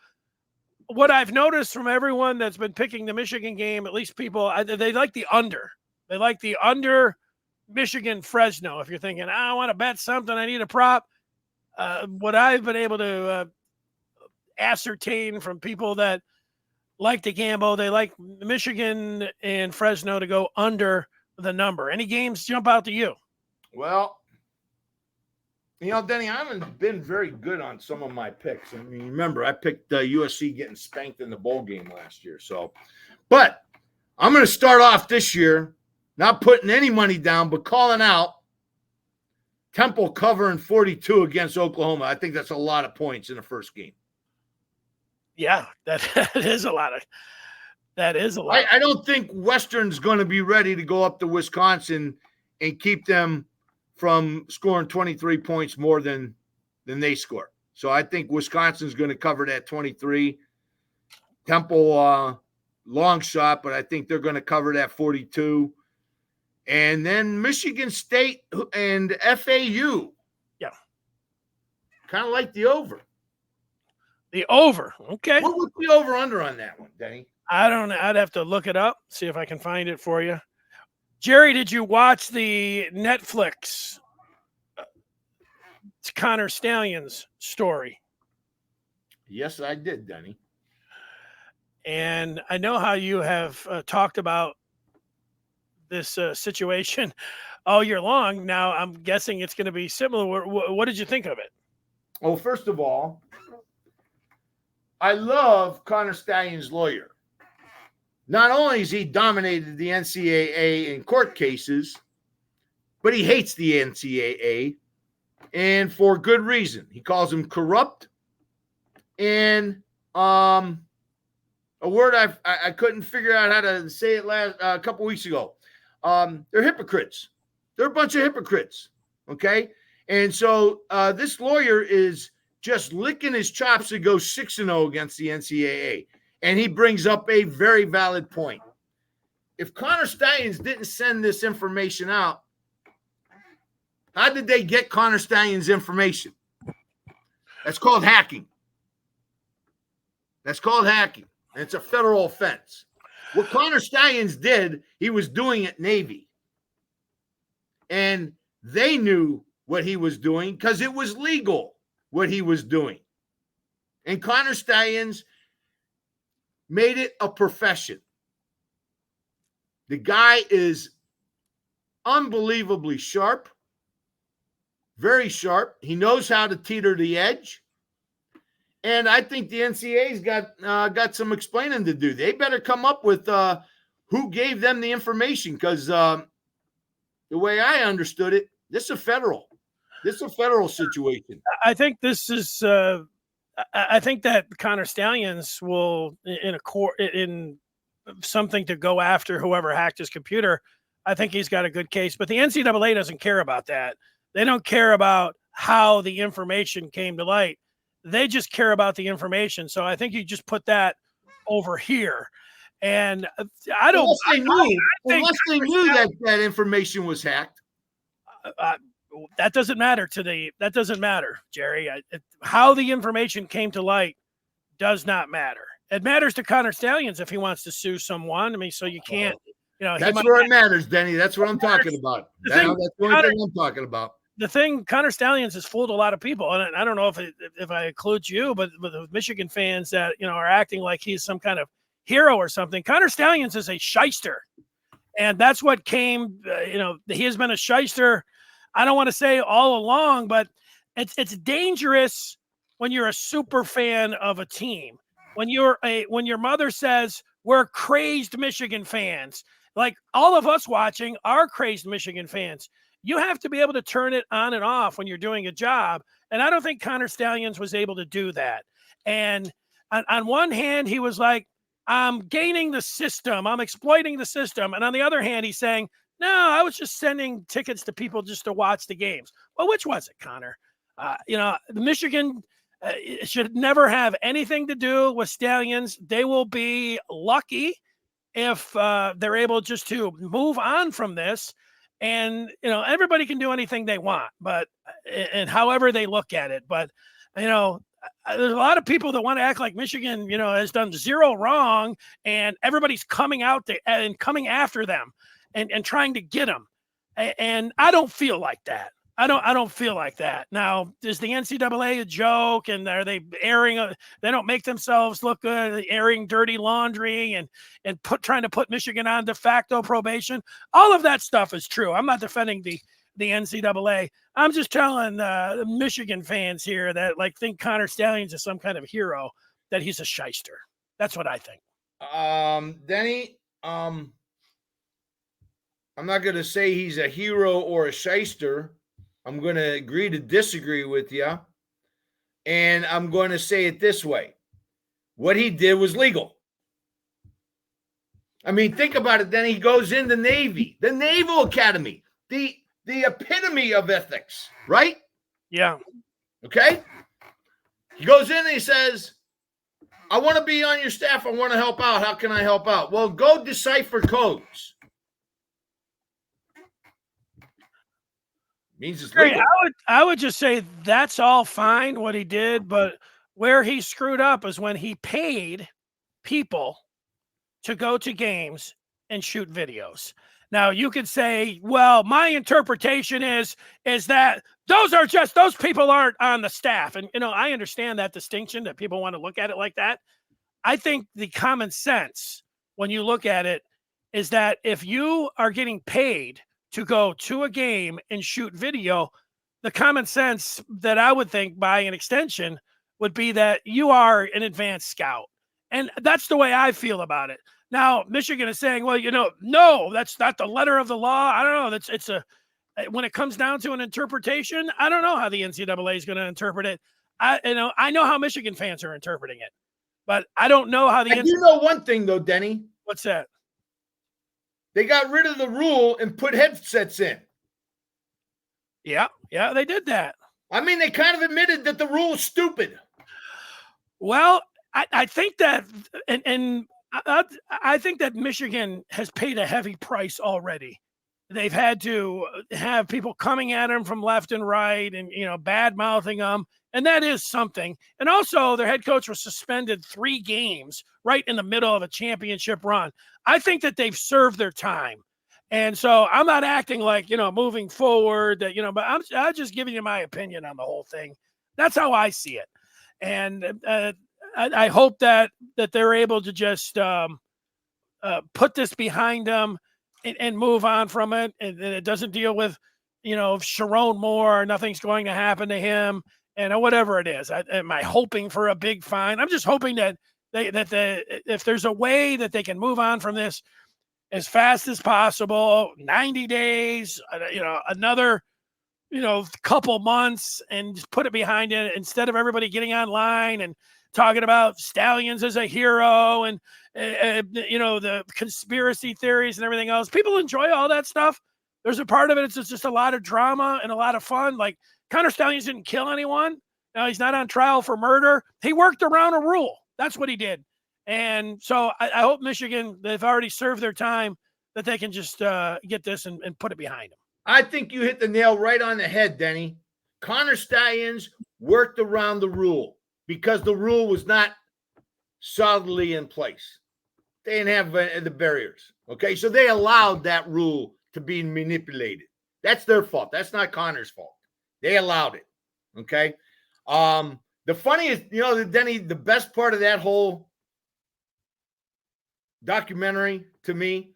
What I've noticed from everyone that's been picking the Michigan game, at least people, they like the under. They like the under Michigan Fresno. If you're thinking, I want to bet something, I need a prop. What I've been able to ascertain from people that like to gamble, they like Michigan and Fresno to go under the number. Any games jump out to you? Well, Denny, I haven't been very good on some of my picks. I mean, remember, I picked USC getting spanked in the bowl game last year. So, But I'm going to start off this year, not putting any money down, but calling out Temple covering 42 against Oklahoma. I think that's a lot of points in the first game. Yeah, that is a lot. I don't think Western's going to be ready to go up to Wisconsin and keep them from scoring 23 points more than they score. So I think Wisconsin's going to cover that 23. Temple, long shot, but I think they're going to cover that 42. And then Michigan State and FAU. Yeah. Kind of like the over. The over. Okay. What was the over under on that one, Denny? I don't know. I'd have to look it up, see if I can find it for you. Jerry, did you watch the Netflix Connor Stalions story? Yes, I did, Denny. And I know how you have talked about this situation all year long. Now, I'm guessing it's going to be similar. What did you think of it? Well, first of all, I love Connor Stalions' lawyer. Not only has he dominated the NCAA in court cases, but he hates the NCAA, and for good reason. He calls them corrupt, and a word I couldn't figure out how to say it a couple weeks ago. They're hypocrites. They're a bunch of hypocrites, okay? And so this lawyer is just licking his chops to go 6-0 against the NCAA. And he brings up a very valid point. If Connor Stalions didn't send this information out, how did they get Connor Stalions' information? That's called hacking. That's called hacking. And it's a federal offense. What Connor Stalions did, he was doing at Navy. And they knew what he was doing because it was legal what he was doing. And Connor Stalions made it a profession. The guy is unbelievably sharp, very sharp. He knows how to teeter the edge. And I think the NCAA's got some explaining to do. They better come up with who gave them the information because the way I understood it, this is a federal situation. I think this is I think that Connor Stalions will in something to go after whoever hacked his computer. I think he's got a good case, but the NCAA doesn't care about that. They don't care about how the information came to light. They just care about the information. So I think you just put that over here. And I don't. Unless they knew that information was hacked. That doesn't matter that doesn't matter, Jerry. How the information came to light does not matter. It matters to Connor Stalions if he wants to sue someone. I mean, so you can't, that's where it matters, Denny. That's what I'm talking about. That's the only thing I'm talking about. The thing, Connor Stalions has fooled a lot of people, and I don't know if I include you, but the Michigan fans that are acting like he's some kind of hero or something. Connor Stalions is a shyster, and that's what came. He has been a shyster. I don't want to say all along, but it's dangerous when you're a super fan of a team. When your mother says we're crazed Michigan fans, like all of us watching are crazed Michigan fans. You have to be able to turn it on and off when you're doing a job. And I don't think Connor Stalions was able to do that. And on one hand, he was like, I'm gaining the system. I'm exploiting the system. And on the other hand, he's saying, no, I was just sending tickets to people just to watch the games. Well, which was it, Connor? The Michigan should never have anything to do with Stalions. They will be lucky if they're able just to move on from this. And, everybody can do anything they want, but, and however they look at it. But, there's a lot of people that want to act like Michigan, has done zero wrong and everybody's coming out and coming after them and trying to get them. And I don't feel like that. I don't feel like that. Now, is the NCAA a joke? And are they airing? They don't make themselves look good, airing dirty laundry and trying to put Michigan on de facto probation. All of that stuff is true. I'm not defending the NCAA. I'm just telling the Michigan fans here that think Connor Stalions is some kind of hero, that he's a shyster. That's what I think. Denny, I'm not going to say he's a hero or a shyster. I'm going to agree to disagree with you. And I'm going to say it this way. What he did was legal. I mean, think about it. Then he goes in the Navy, the Naval Academy, the epitome of ethics, right? Yeah. Okay. He goes in and he says, I want to be on your staff. I want to help out. How can I help out? Well, go decipher codes. Means it's legal. I would just say that's all fine what he did, but where he screwed up is when he paid people to go to games and shoot videos. Now you could say, well, my interpretation is that those people aren't on the staff. And I understand that distinction that people want to look at it like that. I think the common sense when you look at it is that if you are getting paid to go to a game and shoot video, the common sense that I would think by an extension would be that you are an advanced scout. And that's the way I feel about it. Now, Michigan is saying, well, no, that's not the letter of the law. I don't know. When it comes down to an interpretation, I don't know how the NCAA is going to interpret it. I know how Michigan fans are interpreting it, but I don't know how the NCAA. You know one thing though, Denny. What's that? They got rid of the rule and put headsets in. Yeah, they did that. I mean, they kind of admitted that the rule is stupid. Well, I think that, and I think that Michigan has paid a heavy price already. They've had to have people coming at them from left and right and, bad mouthing them. And that is something. And also their head coach was suspended 3 games right in the middle of a championship run. I think that they've served their time. And so I'm not acting like, moving forward that, but I'm just giving you my opinion on the whole thing. That's how I see it. And I hope that they're able to just put this behind them and move on from it. And it doesn't deal with, Sharon Moore, nothing's going to happen to him and whatever it is. Am I hoping for a big fine? I'm just hoping that if there's a way that they can move on from this as fast as possible, 90 days, another, couple months, and just put it behind it instead of everybody getting online and talking about Stalions as a hero and, the conspiracy theories and everything else. People enjoy all that stuff. There's a part of it. It's just a lot of drama and a lot of fun. Like Connor Stalions didn't kill anyone. Now he's not on trial for murder. He worked around a rule. That's what he did. And so I hope Michigan, they've already served their time, that they can just get this and put it behind them. I think you hit the nail right on the head, Denny. Connor Stalions worked around the rule because the rule was not solidly in place. They didn't have the barriers. Okay, so they allowed that rule to be manipulated. That's their fault. That's not Connor's fault. They allowed it. Okay. The funniest, Denny, the best part of that whole documentary to me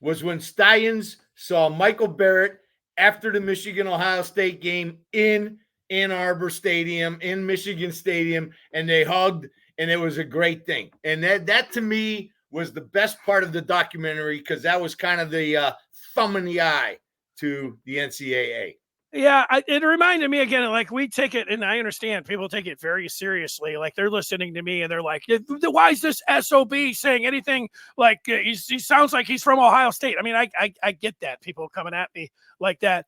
was when Stalions saw Michael Barrett after the Michigan-Ohio State game in Ann Arbor Stadium, in Michigan Stadium, and they hugged, and it was a great thing. And that to me was the best part of the documentary, because that was kind of the thumb in the eye to the NCAA. Yeah, it reminded me again, like we take it, and I understand people take it very seriously. Like they're listening to me and they're like, why is this SOB saying anything like he sounds like he's from Ohio State? I mean, I get that, people coming at me like that.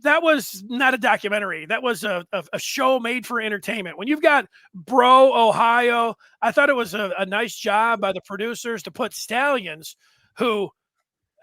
That was not a documentary. That was a show made for entertainment. When you've got Bro, Ohio, I thought it was a nice job by the producers to put Stalions, who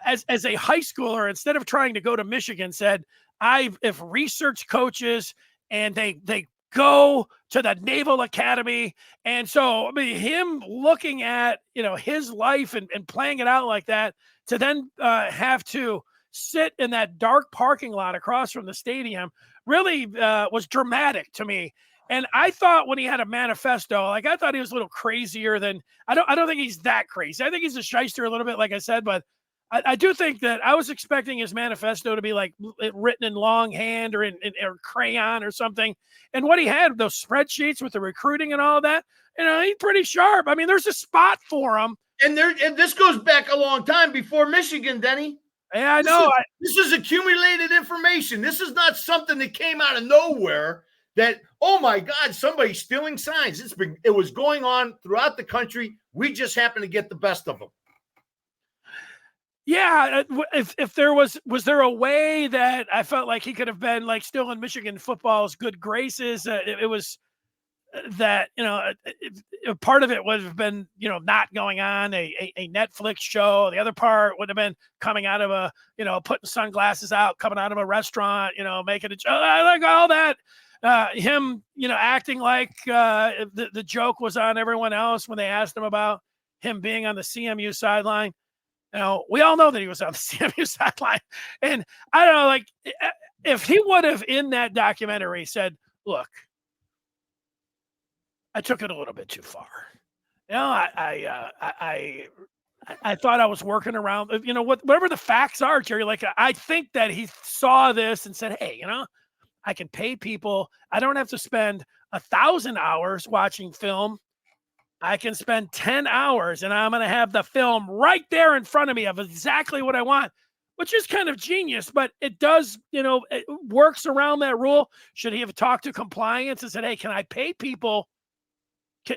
as a high schooler, instead of trying to go to Michigan, said, if research coaches and they go to the Naval Academy. And so, I mean, him looking at, his life and playing it out like that, to then have to sit in that dark parking lot across from the stadium really was dramatic to me. And I thought when he had a manifesto, I thought he was a little crazier than, I don't think he's that crazy. I think he's a shyster a little bit, like I said, but I do think that I was expecting his manifesto to be like written in longhand or in or crayon or something. And what he had, those spreadsheets with the recruiting and all that, he's pretty sharp. I mean, there's a spot for him. And this goes back a long time before Michigan, Denny. Yeah, I know. This is accumulated information. This is not something that came out of nowhere that, oh my God, somebody's stealing signs. It was going on throughout the country. We just happened to get the best of them. Yeah, if there was there a way that I felt like he could have been like still in Michigan football's good graces? It was that part of it would have been not going on a Netflix show. The other part would have been coming out of a putting sunglasses out, coming out of a restaurant, making a joke. I like all that. Him acting like the joke was on everyone else when they asked him about him being on the CMU sideline. We all know that he was on the CMU sideline. And I don't know, like, if he would have in that documentary said, look, I took it a little bit too far. I thought I was working around, whatever the facts are, Jerry. Like, I think that he saw this and said, hey, I can pay people. I don't have to spend 1,000 hours watching film. I can spend 10 hours and I'm going to have the film right there in front of me of exactly what I want, which is kind of genius, but it does, it works around that rule. Should he have talked to compliance and said, hey, can I pay people?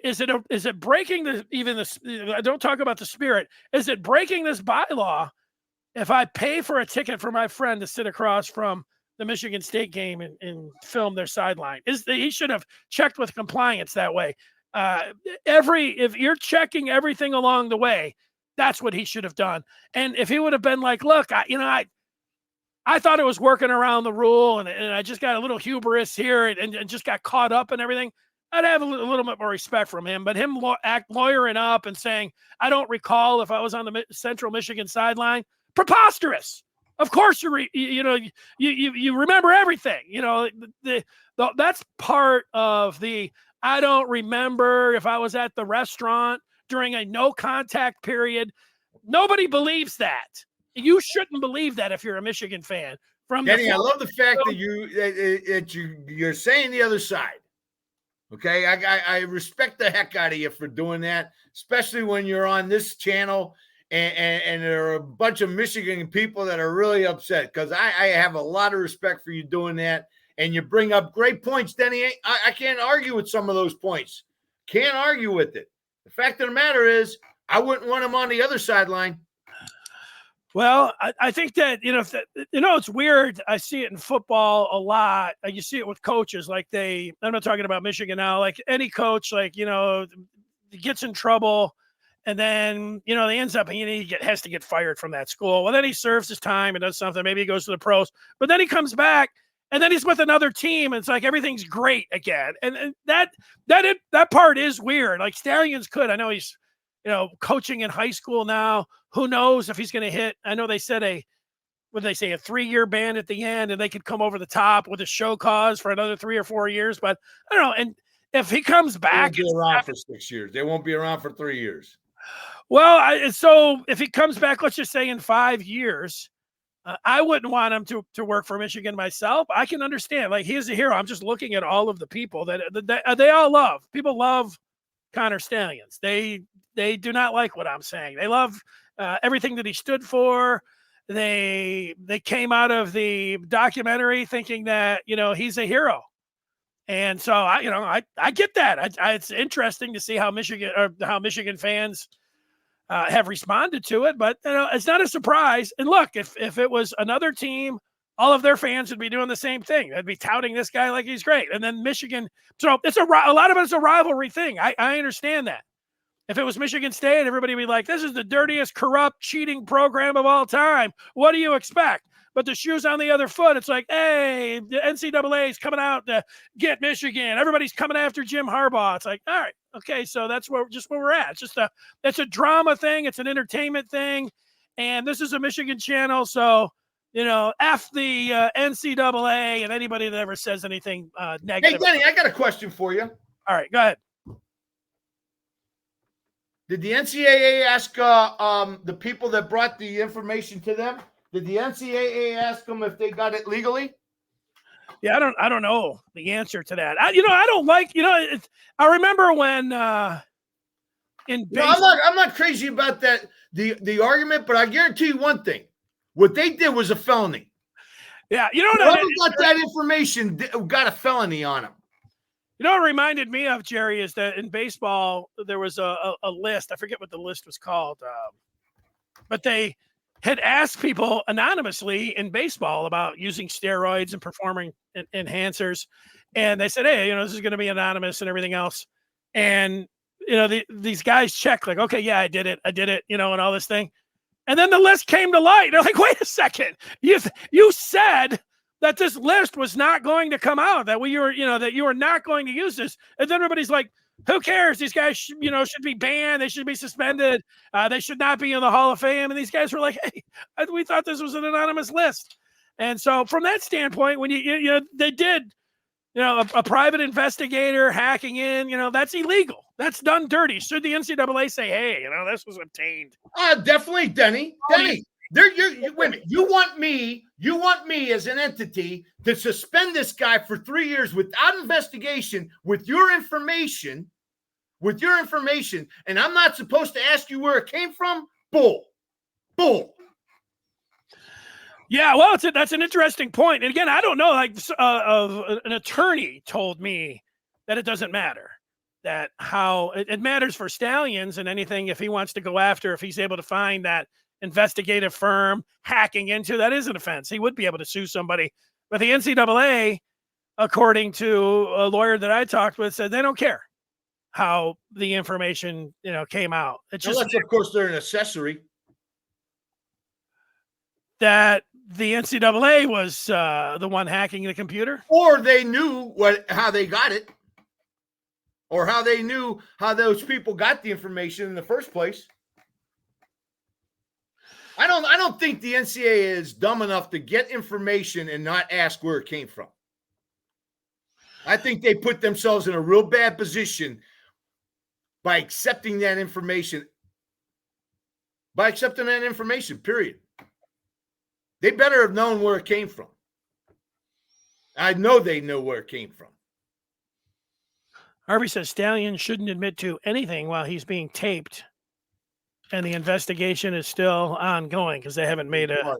Is it breaking I don't talk about the spirit. Is it breaking this bylaw if I pay for a ticket for my friend to sit across from the Michigan State game and film their sideline? He should have checked with compliance that way. If you're checking everything along the way, that's what he should have done. And if he would have been like, look, I thought it was working around the rule and I just got a little hubris here and just got caught up and everything, I'd have a little bit more respect from him. But him lawyering up and saying, I don't recall if I was on the Central Michigan sideline, preposterous. Of course, you remember everything. That's part of the. I don't remember if I was at the restaurant during a no contact period. Nobody believes that. You shouldn't believe that if you're a Michigan fan. Kenny, I love the fact that you're saying the other side. Okay, I respect the heck out of you for doing that, especially when you're on this channel and there are a bunch of Michigan people that are really upset because I have a lot of respect for you doing that. And you bring up great points, Denny. I can't argue with some of those points. Can't argue with it. The fact of the matter is, I wouldn't want him on the other sideline. Well, I think that, it's weird. I see it in football a lot. You see it with coaches. Like I'm not talking about Michigan now. Like any coach, gets in trouble. And then, they ends up, he has to get fired from that school. Well, then he serves his time and does something. Maybe he goes to the pros. But then he comes back. And then he's with another team, and it's like everything's great again. And that part is weird. Like Stalions I know he's, coaching in high school now. Who knows if he's going to hit? I know they said a 3-year ban at the end, and they could come over the top with a show cause for another 3 or 4 years. But I don't know. And if he comes back, they won't be around for 6 years. They won't be around for 3 years. Well, so if he comes back, let's just say in 5 years. I wouldn't want him to work for Michigan myself. I can understand. Like, he's a hero. I'm just looking at all of the people that they all love. People love Connor Stalions. They do not like what I'm saying. They love everything that he stood for. They came out of the documentary thinking that, he's a hero. And so I get that. It's interesting to see how Michigan fans have responded to it, but it's not a surprise. And look, if it was another team, all of their fans would be doing the same thing. They'd be touting this guy like he's great. And then Michigan, so it's a lot of it's a rivalry thing. I understand that. If it was Michigan State, everybody would be like, this is the dirtiest, corrupt, cheating program of all time. What do you expect? But the shoe's on the other foot. It's like, hey, the NCAA is coming out to get Michigan. Everybody's coming after Jim Harbaugh. It's like, all right, okay, so that's where we're at. It's a drama thing. It's an entertainment thing. And this is a Michigan channel. So, F the NCAA and anybody that ever says anything negative. Hey, Denny, I got a question for you. All right, go ahead. Did the NCAA ask the people that brought the information to them? Did the NCAA ask them if they got it legally? Yeah, I don't know the answer to that. I don't like. I remember when I'm not crazy about that the argument, but I guarantee you one thing: what they did was a felony. Yeah, whoever got that information got a felony on them. What it reminded me of, Jerry, is that in baseball there was a list. I forget what the list was called, but they had asked people anonymously in baseball about using steroids and performing enhancers. And they said, hey, this is going to be anonymous and everything else. And, these guys check like, okay, yeah, I did it, and all this thing. And then the list came to light. They're like, wait a second. You said that this list was not going to come out, that that you were not going to use this. And then everybody's like, who cares? These guys, should be banned. They should be suspended. They should not be in the Hall of Fame. And these guys were like, hey, we thought this was an anonymous list. And so from that standpoint, when they did, a private investigator hacking in, that's illegal. That's done dirty. Should the NCAA say, hey, this was obtained? Definitely, Denny. Wait a minute. You want me as an entity to suspend this guy for 3 years without investigation with your information, and I'm not supposed to ask you where it came from? Bull. Yeah, well, that's an interesting point. And again, I don't know, an attorney told me that it doesn't matter, that how it matters for Stalions and anything if he wants to go after, if he's able to find that investigative firm hacking into, that is an offense. He would be able to sue somebody. But the NCAA, according to a lawyer that I talked with, said they don't care how the information, came out. It's just, unless, of course, they're an accessory. That the NCAA was the one hacking the computer, or they knew how they got it, or how they knew how those people got the information in the first place. I don't think the NCAA is dumb enough to get information and not ask where it came from. I think they put themselves in a real bad position by accepting that information. Period. They better have known where it came from. I know they know where it came from. Harvey says Stalions shouldn't admit to anything while he's being taped, and the investigation is still ongoing because they haven't made a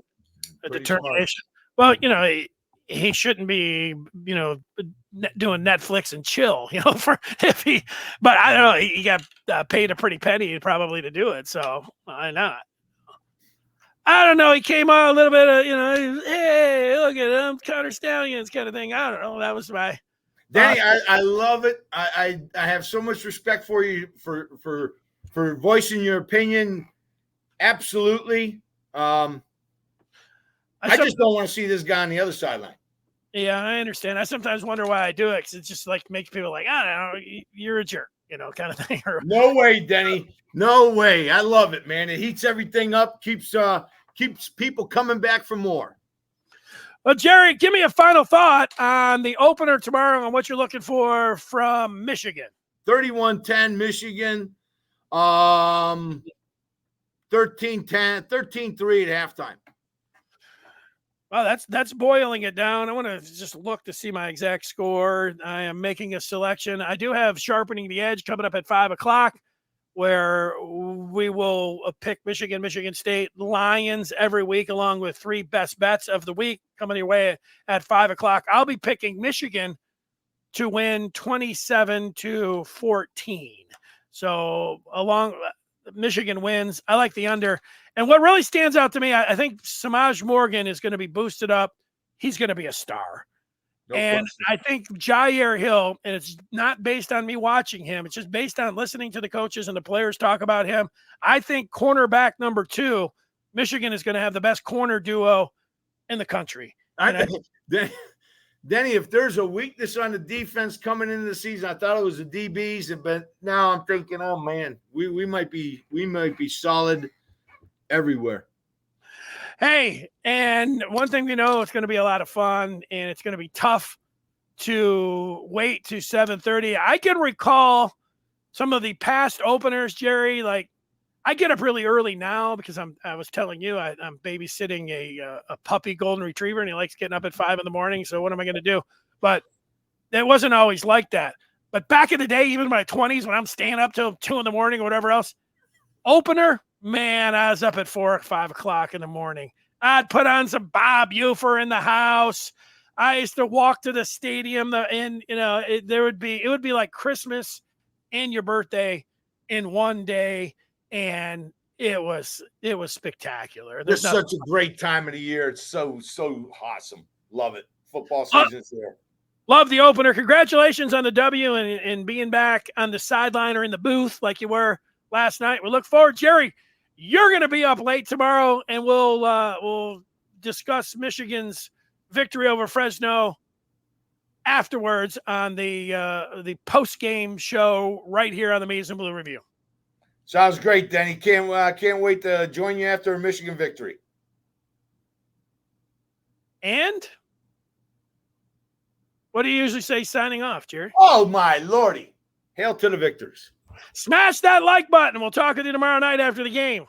determination. Smart. Well, he shouldn't be, doing Netflix and chill, but I don't know. He got paid a pretty penny probably to do it. So why not? I don't know. He came on a little bit of, hey, look at him, Connor Stalions kind of thing. I don't know. That was my. Danny, I love it. I have so much respect for you for voicing your opinion. Absolutely. I just don't want to see this guy on the other sideline. Yeah, I understand. I sometimes wonder why I do it, because it just makes people like, I don't know, you're a jerk, kind of thing. No way, Denny. No way. I love it, man. It heats everything up, keeps people coming back for more. Well, Jerry, give me a final thought on the opener tomorrow and what you're looking for from Michigan. 31-10 Michigan. 13-10, 13-3 at halftime. Well, that's boiling it down. I want to just look to see my exact score. I am making a selection. I do have Sharpening the Edge coming up at 5:00, where we will pick Michigan State Lions every week, along with 3 best bets of the week coming your way at 5:00. I'll be picking Michigan to win 27-14. So along Michigan wins. I like the under. And what really stands out to me, I think Samaj Morgan is going to be boosted up. He's going to be a star. No question. I think Jair Hill, and it's not based on me watching him, it's just based on listening to the coaches and the players talk about him. I think cornerback number 2, Michigan is going to have the best corner duo in the country. Denny, if there's a weakness on the defense coming into the season, I thought it was the DBs, but now I'm thinking, oh man, we might be solid everywhere. Hey, and one thing we know, it's going to be a lot of fun, and it's going to be tough to wait to 7:30. I can recall some of the past openers, Jerry, like I get up really early now because I was telling you, I'm babysitting a puppy golden retriever and he likes getting up at 5 a.m. So what am I going to do? But it wasn't always like that. But back in the day, even in my 20s, when I'm staying up till 2 a.m. or whatever else, opener, man, I was up at 4 or 5 o'clock in the morning. I'd put on some Bob Ufer in the house. I used to walk to the stadium, and it would be like Christmas and your birthday in one day, and it was spectacular. It's such a great time of the year. It's so awesome. Love it. Football season's here. Love the opener. Congratulations on the W and being back on the sideline or in the booth like you were last night. We look forward, Jerry. You're going to be up late tomorrow, and we'll discuss Michigan's victory over Fresno afterwards on the post-game show right here on the Maize and Blue Review. Sounds great, Denny. Can't wait to join you after a Michigan victory. And what do you usually say signing off, Jerry? Oh, my Lordy. Hail to the victors. Smash that like button. We'll talk with you tomorrow night after the game.